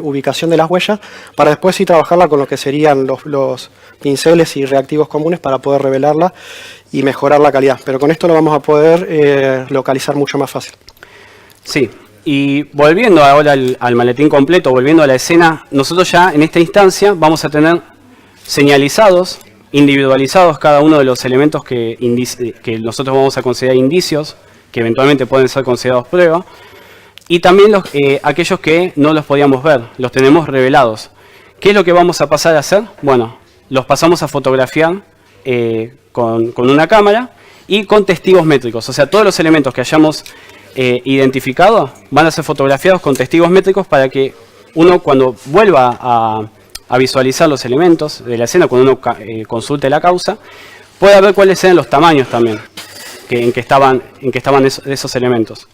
ubicación de las huellas para después sí trabajarla con lo que serían los pinceles y reactivos comunes para poder revelarla y mejorar la calidad. Pero con esto lo vamos a poder localizar mucho más fácil. Sí. Y volviendo ahora al maletín completo, volviendo a la escena, nosotros ya en esta instancia vamos a tener señalizados, individualizados cada uno de los elementos que nosotros vamos a considerar indicios, que eventualmente pueden ser considerados prueba, y también aquellos que no los podíamos ver, los tenemos revelados. ¿Qué es lo que vamos a pasar a hacer? Bueno, los pasamos a fotografiar con una cámara y con testigos métricos, o sea, todos los elementos que hayamos identificados van a ser fotografiados con testigos métricos para que uno, cuando vuelva a visualizar los elementos de la escena, cuando uno consulte la causa, pueda ver cuáles eran los tamaños también en que estaban esos elementos.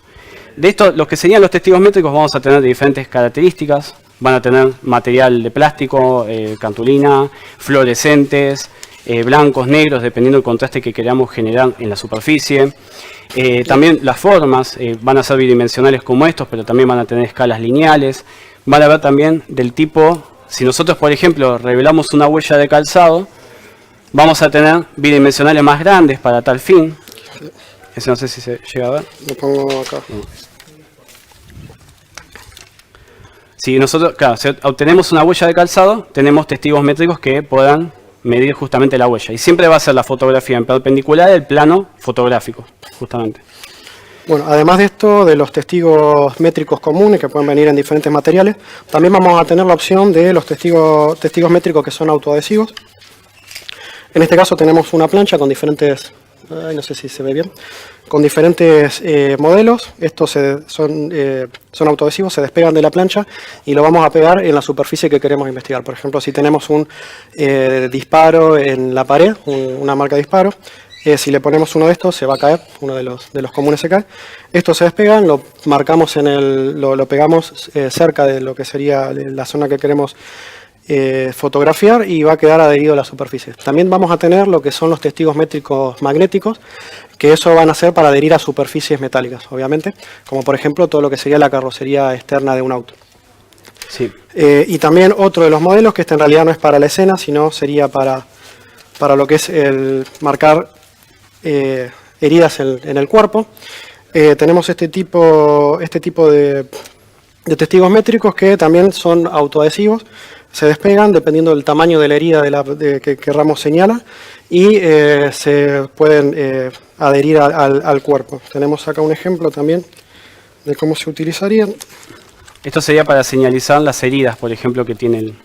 De esto, los que serían los testigos métricos vamos a tener de diferentes características. Van a tener material de plástico, cartulina, fluorescentes, blancos, negros, dependiendo del contraste que queramos generar en la superficie. También las formas van a ser bidimensionales como estos, pero también van a tener escalas lineales. Van a ver también del tipo, si nosotros por ejemplo revelamos una huella de calzado, vamos a tener bidimensionales más grandes para tal fin. Ese no sé si se llega a ver. Lo pongo acá. Si nosotros, claro, si obtenemos una huella de calzado, tenemos testigos métricos que puedan medir justamente la huella. Y siempre va a ser la fotografía en perpendicular del plano fotográfico, justamente. Bueno, además de esto, de los testigos métricos comunes que pueden venir en diferentes materiales, también vamos a tener la opción de los testigos métricos que son autoadhesivos. En este caso tenemos una plancha con diferentes, no sé si se ve bien, con diferentes modelos. Estos son autoadhesivos, se despegan de la plancha y lo vamos a pegar en la superficie que queremos investigar. Por ejemplo, si tenemos un disparo en la pared, una marca de disparo, si le ponemos uno de estos se va a caer, uno de los comunes se cae. Estos se despegan, lo marcamos lo pegamos cerca de lo que sería la zona que queremos fotografiar y va a quedar adherido a la superficie. También vamos a tener lo que son los testigos métricos magnéticos, que eso van a ser para adherir a superficies metálicas, obviamente, como por ejemplo todo lo que sería la carrocería externa de un auto. Sí. Y también otro de los modelos, que este en realidad no es para la escena, sino sería para lo que es el marcar heridas en el cuerpo. Tenemos este tipo de testigos métricos que también son autoadhesivos. Se despegan dependiendo del tamaño de la herida que querramos señalar y se pueden adherir al cuerpo. Tenemos acá un ejemplo también de cómo se utilizarían. Esto sería para señalizar las heridas, por ejemplo, que tiene el...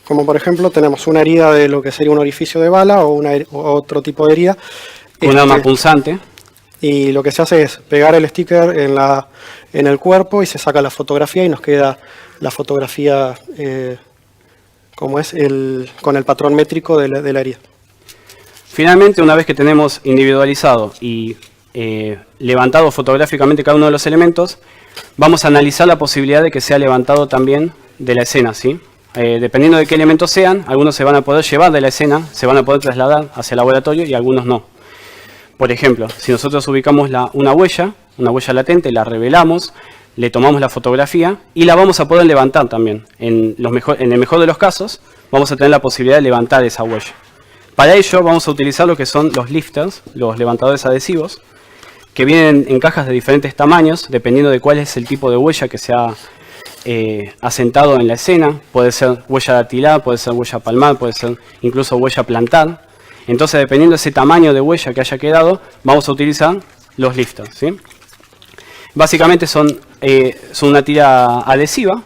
Como por ejemplo tenemos una herida de lo que sería un orificio de bala o otro tipo de herida. Un arma punzante. Y lo que se hace es pegar el sticker en el cuerpo y se saca la fotografía y nos queda la fotografía como es con el patrón métrico de la herida. Finalmente, una vez que tenemos individualizado y levantado fotográficamente cada uno de los elementos, vamos a analizar la posibilidad de que sea levantado también de la escena, ¿sí? Dependiendo de qué elementos sean, algunos se van a poder llevar de la escena, se van a poder trasladar hacia el laboratorio y algunos no. Por ejemplo, si nosotros ubicamos una huella latente, la revelamos, le tomamos la fotografía y la vamos a poder levantar también. En el mejor de los casos, vamos a tener la posibilidad de levantar esa huella. Para ello vamos a utilizar lo que son los lifters, los levantadores adhesivos, que vienen en cajas de diferentes tamaños, dependiendo de cuál es el tipo de huella que se ha asentado en la escena. Puede ser huella dactilar, puede ser huella palmar, puede ser incluso huella plantar. Entonces, dependiendo de ese tamaño de huella que haya quedado, vamos a utilizar los lifters, ¿sí? Básicamente son una tira adhesiva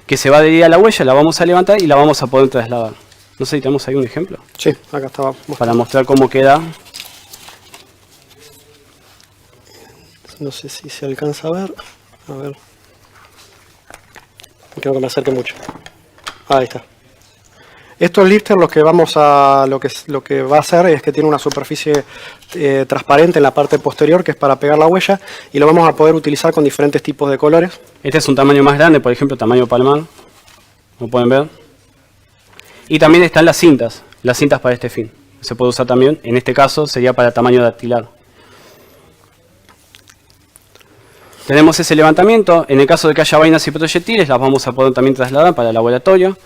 que se va a adherir a la huella, la vamos a levantar y la vamos a poder trasladar. No sé si tenemos ahí un ejemplo. Sí, acá estaba. Para mostrar cómo queda. No sé si se alcanza a ver. A ver. Creo que me acerque mucho. Ahí está. Estos lifters lo que va a hacer es que tiene una superficie transparente en la parte posterior, que es para pegar la huella, y lo vamos a poder utilizar con diferentes tipos de colores. Este es un tamaño más grande, por ejemplo, tamaño palmar, como pueden ver. Y también están las cintas para este fin. Se puede usar también, en este caso sería para tamaño dactilar. Tenemos ese levantamiento. En el caso de que haya vainas y proyectiles, las vamos a poder también trasladar para el laboratorio.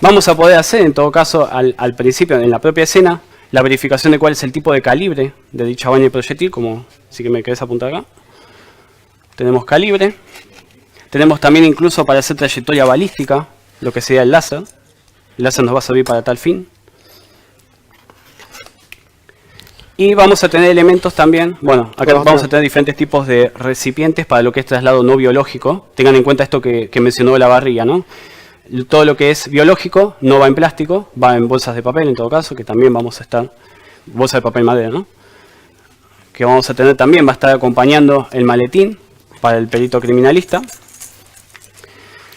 Vamos a poder hacer, en todo caso, al principio, en la propia escena, la verificación de cuál es el tipo de calibre de dicha vaina y proyectil, como si que me querés apuntar acá. Tenemos calibre. Tenemos también incluso para hacer trayectoria balística, lo que sería el láser. El láser nos va a servir para tal fin. Y vamos a tener elementos también, bueno, acá vamos a tener diferentes tipos de recipientes para lo que es traslado no biológico. Tengan en cuenta esto que mencionó la barriga, ¿no? Todo lo que es biológico no va en plástico, va en bolsas de papel en todo caso, que también vamos a estar, bolsa de papel madera, ¿no? Que vamos a tener también, va a estar acompañando el maletín. para el perito criminalista.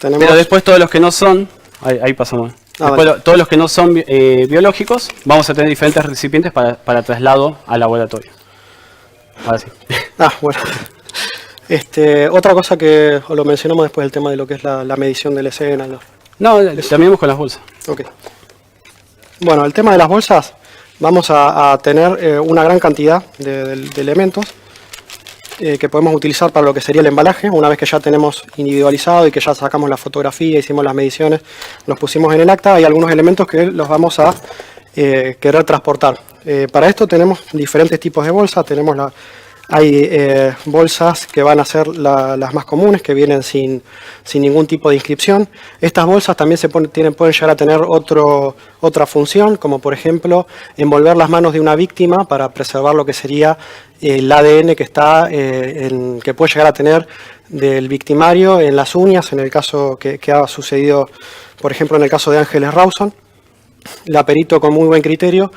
Tenemos... Pero después todos los que no son, ahí pasamos. Después, todos los que no son biológicos, vamos a tener diferentes recipientes para traslado al laboratorio. Ahora sí. Bueno. Otra cosa que lo mencionamos después, el tema de lo que es la medición de la escena. No, terminemos con las bolsas. Ok. Bueno, el tema de las bolsas, vamos a tener una gran cantidad de elementos que podemos utilizar para lo que sería el embalaje. Una vez que ya tenemos individualizado y que ya sacamos la fotografía, hicimos las mediciones, los pusimos en el acta, hay algunos elementos que los vamos a querer transportar. Para esto tenemos diferentes tipos de bolsas. Hay bolsas que van a ser las más comunes, que vienen sin ningún tipo de inscripción. Estas bolsas también pueden llegar a tener otra función, como por ejemplo envolver las manos de una víctima para preservar lo que sería el ADN que que puede llegar a tener del victimario en las uñas, en el caso que ha sucedido, por ejemplo, en el caso de Ángeles Rawson. La perito, con muy buen criterio,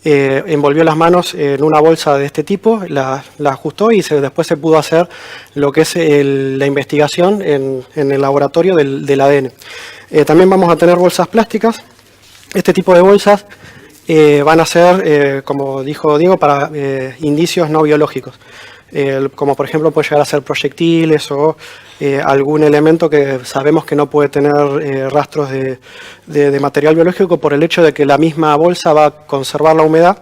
envolvió las manos en una bolsa de este tipo, la ajustó y después se pudo hacer lo que es la investigación en el laboratorio del ADN. También vamos a tener bolsas plásticas. Este tipo de bolsas van a ser, como dijo Diego, para indicios no biológicos. Como por ejemplo puede llegar a ser proyectiles o algún elemento que sabemos que no puede tener rastros de material biológico, por el hecho de que la misma bolsa va a conservar la humedad,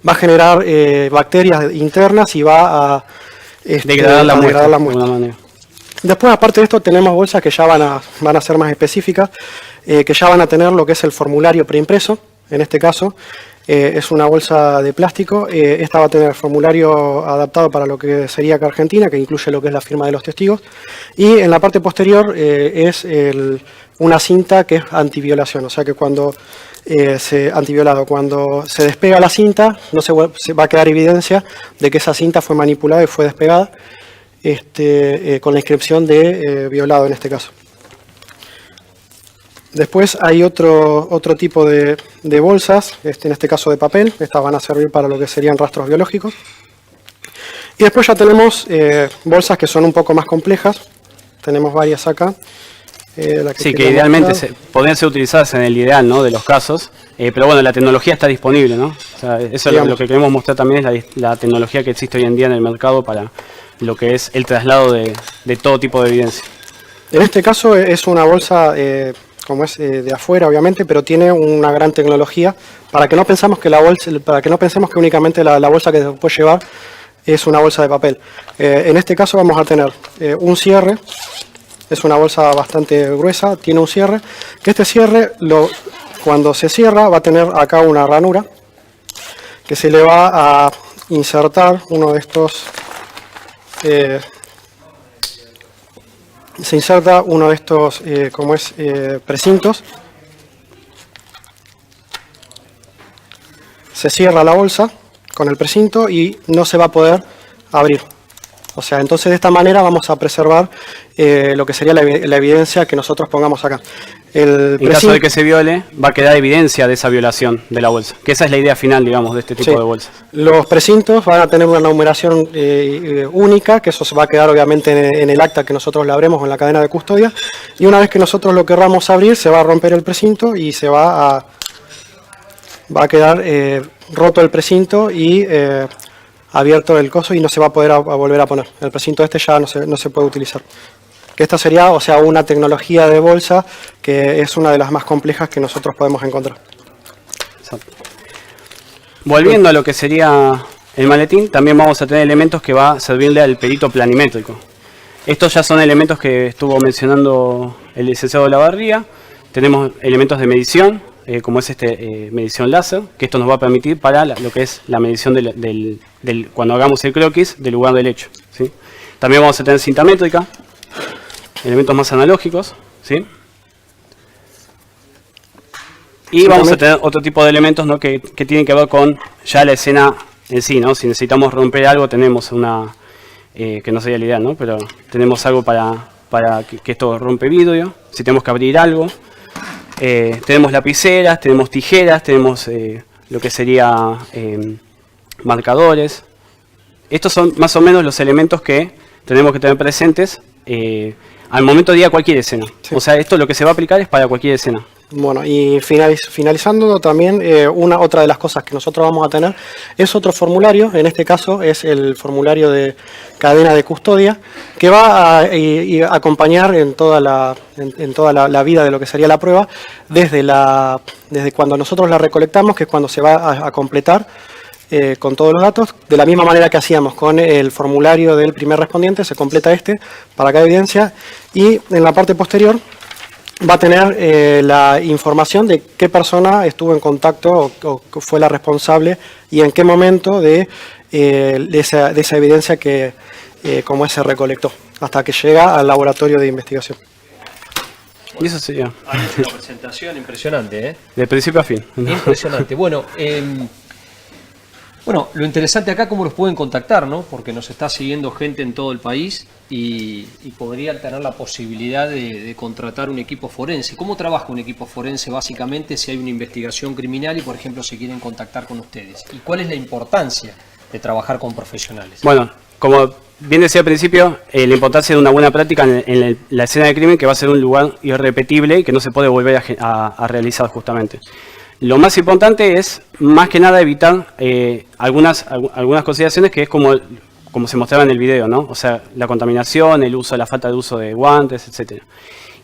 va a generar bacterias internas y va a degradar la muestra. Después, aparte de esto, tenemos bolsas que ya van a ser más específicas, que ya van a tener lo que es el formulario preimpreso. En este caso es una bolsa de plástico. Esta va a tener el formulario adaptado para lo que sería acá Argentina, que incluye lo que es la firma de los testigos. Y en la parte posterior es una cinta que es antiviolación, o sea que cuando cuando se despega la cinta, se va a quedar evidencia de que esa cinta fue manipulada y fue despegada, con la inscripción de violado en este caso. Después hay otro tipo de bolsas, en este caso de papel. Estas van a servir para lo que serían rastros biológicos. Y después ya tenemos bolsas que son un poco más complejas. Tenemos varias acá. Que idealmente podrían ser utilizadas en el ideal, ¿no?, de los casos. Pero bueno, la tecnología está disponible, ¿no? O sea, eso es lo que queremos mostrar también, es la tecnología que existe hoy en día en el mercado para lo que es el traslado de todo tipo de evidencia. En este caso es una bolsa... como es de afuera, obviamente, pero tiene una gran tecnología para que no pensemos que únicamente la bolsa que se puede llevar es una bolsa de papel. En este caso vamos a tener un cierre. Es una bolsa bastante gruesa, tiene un cierre. Que este cierre, cuando se cierra, va a tener acá una ranura que se le va a insertar uno de estos. Se inserta uno de estos precintos. Se cierra la bolsa con el precinto y no se va a poder abrir. O sea, entonces de esta manera vamos a preservar lo que sería la evidencia que nosotros pongamos acá. En caso de que se viole, va a quedar evidencia de esa violación de la bolsa. Que esa es la idea final, digamos, de este tipo de bolsas. Los precintos van a tener una numeración única, que eso se va a quedar obviamente en el acta que nosotros le abremos en la cadena de custodia. Y una vez que nosotros lo querramos abrir, se va a romper el precinto y se va a quedar roto el precinto y abierto el coso y no se va a poder volver a poner. El precinto ya no se puede utilizar. Que esta sería, una tecnología de bolsa que es una de las más complejas que nosotros podemos encontrar. Volviendo a lo que sería el maletín, también vamos a tener elementos que va a servirle al perito planimétrico. Estos ya son elementos que estuvo mencionando el licenciado Olavarría. Tenemos elementos de medición, como es medición láser, que esto nos va a permitir para lo que es la medición cuando hagamos el croquis del lugar del hecho, ¿sí? También vamos a tener cinta métrica, elementos más analógicos, ¿sí? Y vamos a tener otro tipo de elementos, ¿no?, que tienen que ver con ya la escena en sí, ¿no? Si necesitamos romper algo, tenemos una, que no sería la idea, ¿no?, pero tenemos algo para que esto rompe vidrio. Si tenemos que abrir algo, tenemos lapiceras, tenemos tijeras, tenemos lo que sería marcadores. Estos son más o menos los elementos que tenemos que tener presentes al momento de ir a cualquier escena. Sí. O sea, esto lo que se va a aplicar es para cualquier escena. Bueno, y finalizando también, otra de las cosas que nosotros vamos a tener es otro formulario, en este caso es el formulario de cadena de custodia, que va a acompañar en toda la vida de lo que sería la prueba, desde cuando nosotros la recolectamos, que es cuando se va a completar con todos los datos, de la misma manera que hacíamos con el formulario del primer respondiente, se completa para cada evidencia, y en la parte posterior va a tener la información de qué persona estuvo en contacto o fue la responsable y en qué momento de esa evidencia que se recolectó, hasta que llega al laboratorio de investigación. Y eso sería. Una presentación impresionante, ¿eh? De principio a fin. Impresionante. Bueno, lo interesante acá, cómo los pueden contactar, ¿no? Porque nos está siguiendo gente en todo el país y podrían tener la posibilidad de contratar un equipo forense. ¿Cómo trabaja un equipo forense básicamente si hay una investigación criminal y, por ejemplo, se quieren contactar con ustedes? ¿Y cuál es la importancia de trabajar con profesionales? Bueno, como bien decía al principio, la importancia de una buena práctica en la escena de crimen, que va a ser un lugar irrepetible y que no se puede volver a realizar justamente. Lo más importante es, más que nada, evitar algunas consideraciones que es como se mostraba en el video, ¿no? O sea, la contaminación, la falta de uso de guantes, etcétera.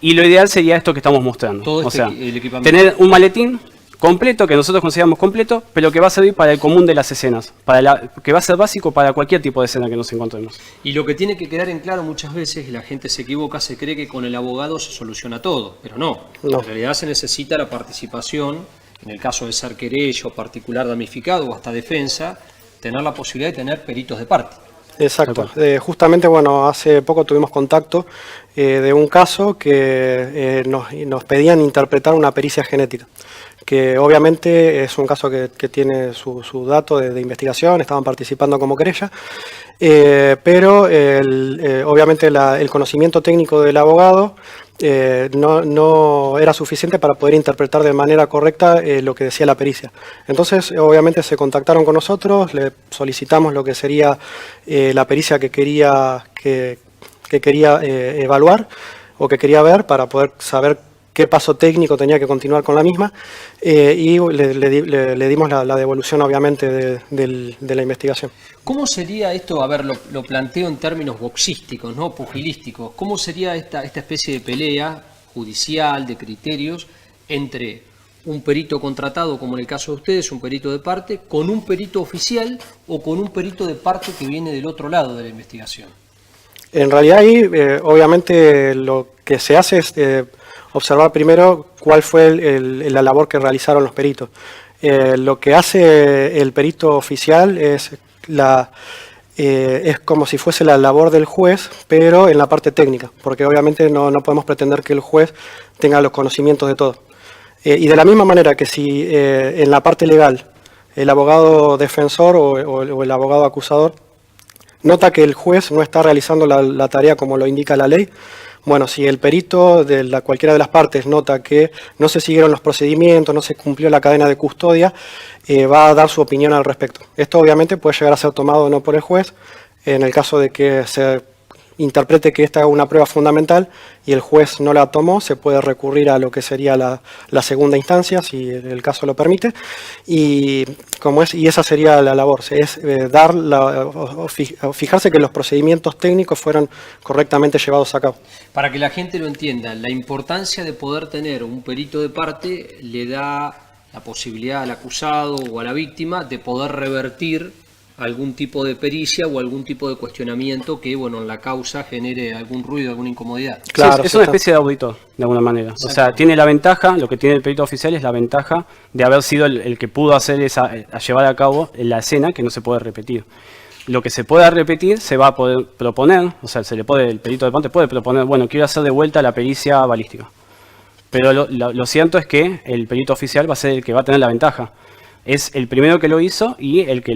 Y lo ideal sería esto que estamos mostrando. Todo el equipamiento. Tener un maletín completo, que nosotros consideramos completo, pero que va a servir para el común de las escenas, que va a ser básico para cualquier tipo de escena que nos encontremos. Y lo que tiene que quedar en claro muchas veces, la gente se equivoca, se cree que con el abogado se soluciona todo, pero no. En realidad se necesita la participación, en el caso de ser querella o particular damnificado o hasta defensa, tener la posibilidad de tener peritos de parte. Exacto. Justamente, hace poco tuvimos contacto de un caso que nos pedían interpretar una pericia genética, que obviamente es un caso que tiene su dato de investigación, estaban participando como querella, pero obviamente el conocimiento técnico del abogado no era suficiente para poder interpretar de manera correcta lo que decía la pericia. Entonces, obviamente se contactaron con nosotros, le solicitamos lo que sería la pericia que quería evaluar o que quería ver para poder saber qué paso técnico tenía que continuar con la misma, y le dimos la devolución, obviamente, de la investigación. ¿Cómo sería esto? A ver, lo planteo en términos boxísticos, ¿no? Pugilísticos. ¿Cómo sería esta especie de pelea judicial, de criterios, entre un perito contratado, como en el caso de ustedes, un perito de parte, con un perito oficial o con un perito de parte que viene del otro lado de la investigación? En realidad ahí, obviamente, lo que se hace es observar primero cuál fue la labor que realizaron los peritos. Lo que hace el perito oficial es como si fuese la labor del juez, pero en la parte técnica, porque obviamente no podemos pretender que el juez tenga los conocimientos de todo. Y de la misma manera que si en la parte legal el abogado defensor o el abogado acusador nota que el juez no está realizando la tarea como lo indica la ley, bueno, si el perito de cualquiera de las partes nota que no se siguieron los procedimientos, no se cumplió la cadena de custodia, va a dar su opinión al respecto. Esto obviamente puede llegar a ser tomado o no por el juez, en el caso de que se interprete que esta es una prueba fundamental y el juez no la tomó, se puede recurrir a lo que sería la segunda instancia, si el caso lo permite, y esa sería la labor, es fijarse que los procedimientos técnicos fueron correctamente llevados a cabo. Para que la gente lo entienda, la importancia de poder tener un perito de parte le da la posibilidad al acusado o a la víctima de poder revertir algún tipo de pericia o algún tipo de cuestionamiento que, en la causa genere algún ruido, alguna incomodidad. Claro, sí, es una especie de auditor, de alguna manera. O sea, tiene la ventaja, lo que tiene el perito oficial es la ventaja de haber sido el que pudo hacer llevar a cabo la escena, que no se puede repetir. Lo que se pueda repetir se va a poder proponer, o sea, el perito de parte puede proponer, quiero hacer de vuelta la pericia balística. Pero lo cierto es que el perito oficial va a ser el que va a tener la ventaja. Es el primero que lo hizo y el que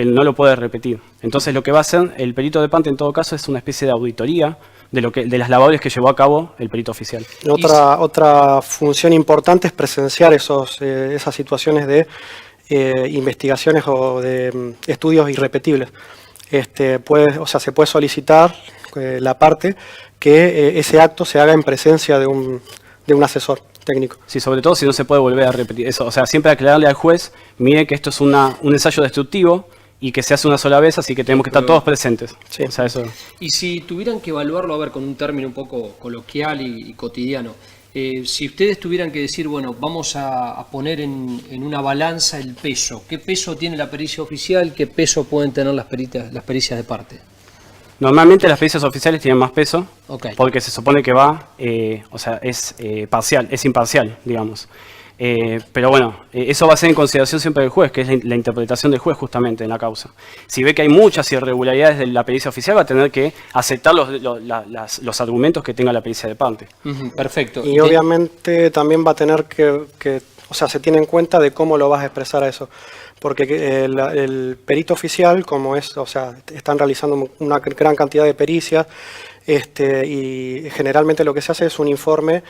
no lo puede repetir. Entonces lo que va a hacer el perito de parte en todo caso es una especie de auditoría de las labores que llevó a cabo el perito oficial. Otra función importante es presenciar esas situaciones de investigaciones o de estudios irrepetibles. se puede solicitar la parte que ese acto se haga en presencia de un asesor técnico. Sí, sobre todo si no se puede volver a repetir eso. O sea, siempre aclararle al juez, mire que esto es un ensayo destructivo y que se hace una sola vez, así que tenemos que estar todos presentes. Sí. O sea, eso. Y si tuvieran que evaluarlo, a ver, con un término un poco coloquial y cotidiano, si ustedes tuvieran que decir, bueno, vamos a poner en una balanza el peso, ¿qué peso tiene la pericia oficial? ¿Qué peso pueden tener las pericias de parte? Normalmente las pericias oficiales tienen más peso, Okay. porque se supone que va, o sea, es parcial, es imparcial, digamos. Pero bueno, eso va a ser en consideración siempre del juez, que es la interpretación del juez justamente en la causa. Si ve que hay muchas irregularidades de la pericia oficial, va a tener que aceptar los argumentos que tenga la pericia de parte. Perfecto. Y obviamente también va a tener que se tiene en cuenta de cómo lo vas a expresar a eso. Porque el perito oficial, como están realizando una gran cantidad de pericias, y generalmente lo que se hace es un informe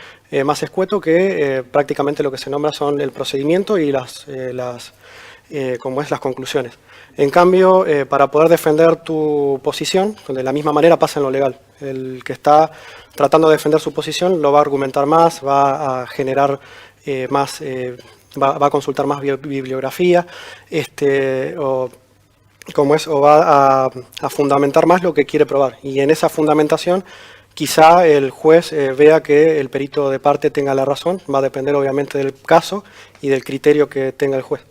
más escueto que prácticamente lo que se nombra son el procedimiento y las conclusiones. En cambio, para poder defender tu posición, de la misma manera pasa en lo legal. El que está tratando de defender su posición lo va a argumentar más, va a generar más, va a consultar más bibliografía, o va a fundamentar más lo que quiere probar. Y en esa fundamentación, quizá el juez vea que el perito de parte tenga la razón. Va a depender obviamente del caso y del criterio que tenga el juez.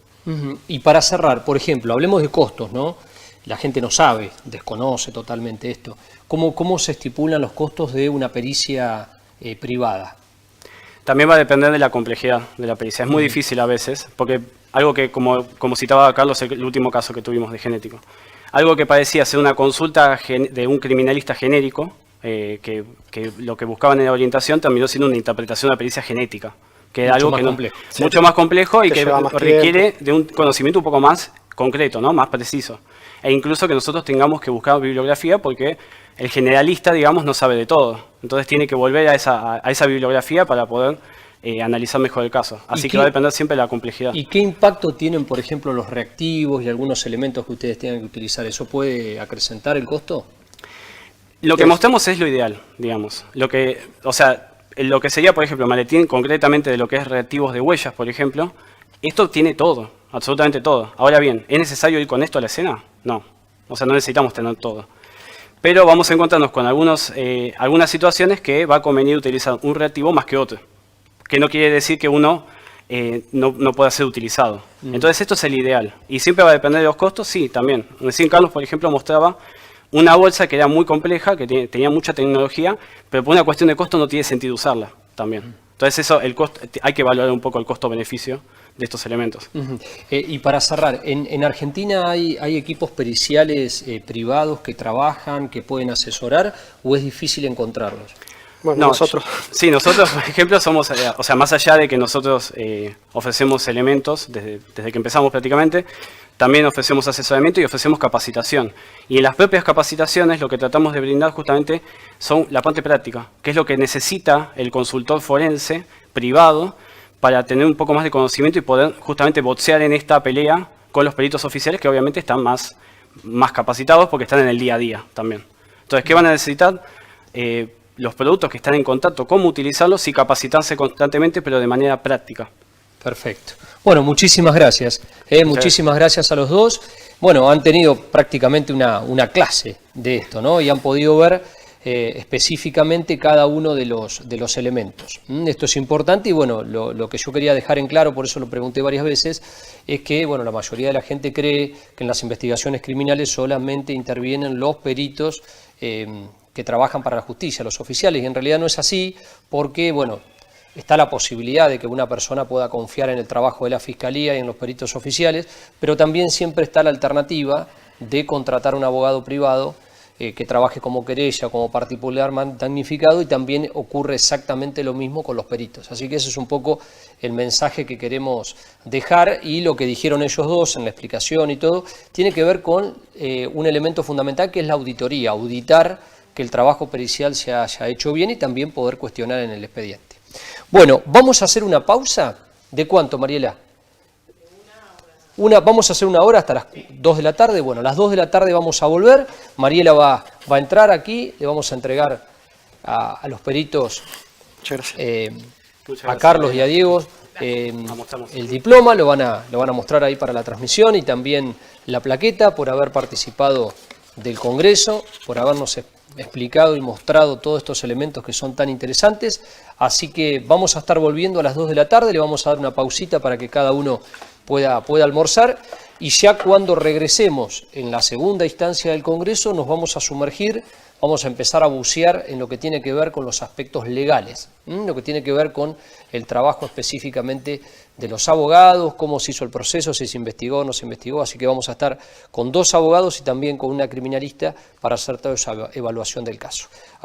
Y para cerrar, por ejemplo, hablemos de costos, ¿no? La gente no sabe, desconoce totalmente esto. ¿Cómo se estipulan los costos de una pericia privada? También va a depender de la complejidad de la pericia. Es muy difícil a veces, porque algo que, como citaba Carlos, el último caso que tuvimos de genético, algo que parecía ser una consulta de un criminalista genérico, que lo que buscaban en la orientación terminó siendo una interpretación de la pericia genética, que era algo que mucho más complejo y que requiere de un conocimiento un poco más concreto, ¿no? Más preciso. E incluso que nosotros tengamos que buscar bibliografía porque el generalista, digamos, no sabe de todo. Entonces tiene que volver a esa bibliografía para poder analizar mejor el caso. Así que va a depender siempre de la complejidad. ¿Y qué impacto tienen, por ejemplo, los reactivos y algunos elementos que ustedes tengan que utilizar? ¿Eso puede acrecentar el costo? Lo que mostramos es lo ideal, digamos. Lo que sería, por ejemplo, maletín concretamente de lo que es reactivos de huellas, por ejemplo, esto tiene todo, absolutamente todo. Ahora bien, ¿es necesario ir con esto a la escena? No. O sea, no necesitamos tener todo. Pero vamos a encontrarnos con algunas situaciones que va a convenir utilizar un reactivo más que otro. Que no quiere decir que uno no pueda ser utilizado. Entonces esto es el ideal. ¿Y siempre va a depender de los costos? Sí, también. Recién Carlos, por ejemplo, mostraba una bolsa que era muy compleja, que tenía mucha tecnología, pero por una cuestión de costo no tiene sentido usarla también. Entonces eso, el costo, hay que valorar un poco el costo-beneficio de estos elementos. Y para cerrar, ¿en Argentina hay equipos periciales privados que trabajan, que pueden asesorar, o es difícil encontrarlos? Bueno, nosotros, por ejemplo, somos, más allá de que nosotros ofrecemos elementos desde que empezamos prácticamente, también ofrecemos asesoramiento y ofrecemos capacitación. Y en las propias capacitaciones lo que tratamos de brindar justamente son la parte práctica, que es lo que necesita el consultor forense privado para tener un poco más de conocimiento y poder justamente boxear en esta pelea con los peritos oficiales que obviamente están más capacitados porque están en el día a día también. Entonces, ¿qué van a necesitar? Los productos que están en contacto, cómo utilizarlos y capacitarse constantemente, pero de manera práctica. Perfecto. Bueno, muchísimas gracias. Muchísimas gracias a los dos. Bueno, han tenido prácticamente una clase de esto, ¿no? Y han podido ver específicamente cada uno de los elementos. Esto es importante y bueno, lo que yo quería dejar en claro, por eso lo pregunté varias veces, es que bueno, la mayoría de la gente cree que en las investigaciones criminales solamente intervienen los peritos que trabajan para la justicia, los oficiales, y en realidad no es así porque, bueno, está la posibilidad de que una persona pueda confiar en el trabajo de la Fiscalía y en los peritos oficiales, pero también siempre está la alternativa de contratar un abogado privado que trabaje como querella, como particular damnificado, y también ocurre exactamente lo mismo con los peritos. Así que ese es un poco el mensaje que queremos dejar, y lo que dijeron ellos dos en la explicación y todo, tiene que ver con un elemento fundamental que es la auditoría, auditar que el trabajo pericial se haya hecho bien y también poder cuestionar en el expediente. Bueno, vamos a hacer una pausa. ¿De cuánto, Mariela? Vamos a hacer una hora hasta las 2 de la tarde. Bueno, a las 2 de la tarde vamos a volver. Mariela va a entrar aquí, le vamos a entregar a los peritos, a Carlos y a Diego, el diploma, lo van a mostrar ahí para la transmisión, y también la plaqueta por haber participado del Congreso, por habernos explicado y mostrado todos estos elementos que son tan interesantes. Así que vamos a estar volviendo a las 2 de la tarde, le vamos a dar una pausita para que cada uno pueda almorzar, y ya cuando regresemos en la segunda instancia del Congreso nos vamos a sumergir, vamos a empezar a bucear en lo que tiene que ver con los aspectos legales, lo que tiene que ver con el trabajo específicamente de los abogados, cómo se hizo el proceso, si se investigó o no se investigó. Así que vamos a estar con 2 abogados y también con una criminalista para hacer toda esa evaluación del caso.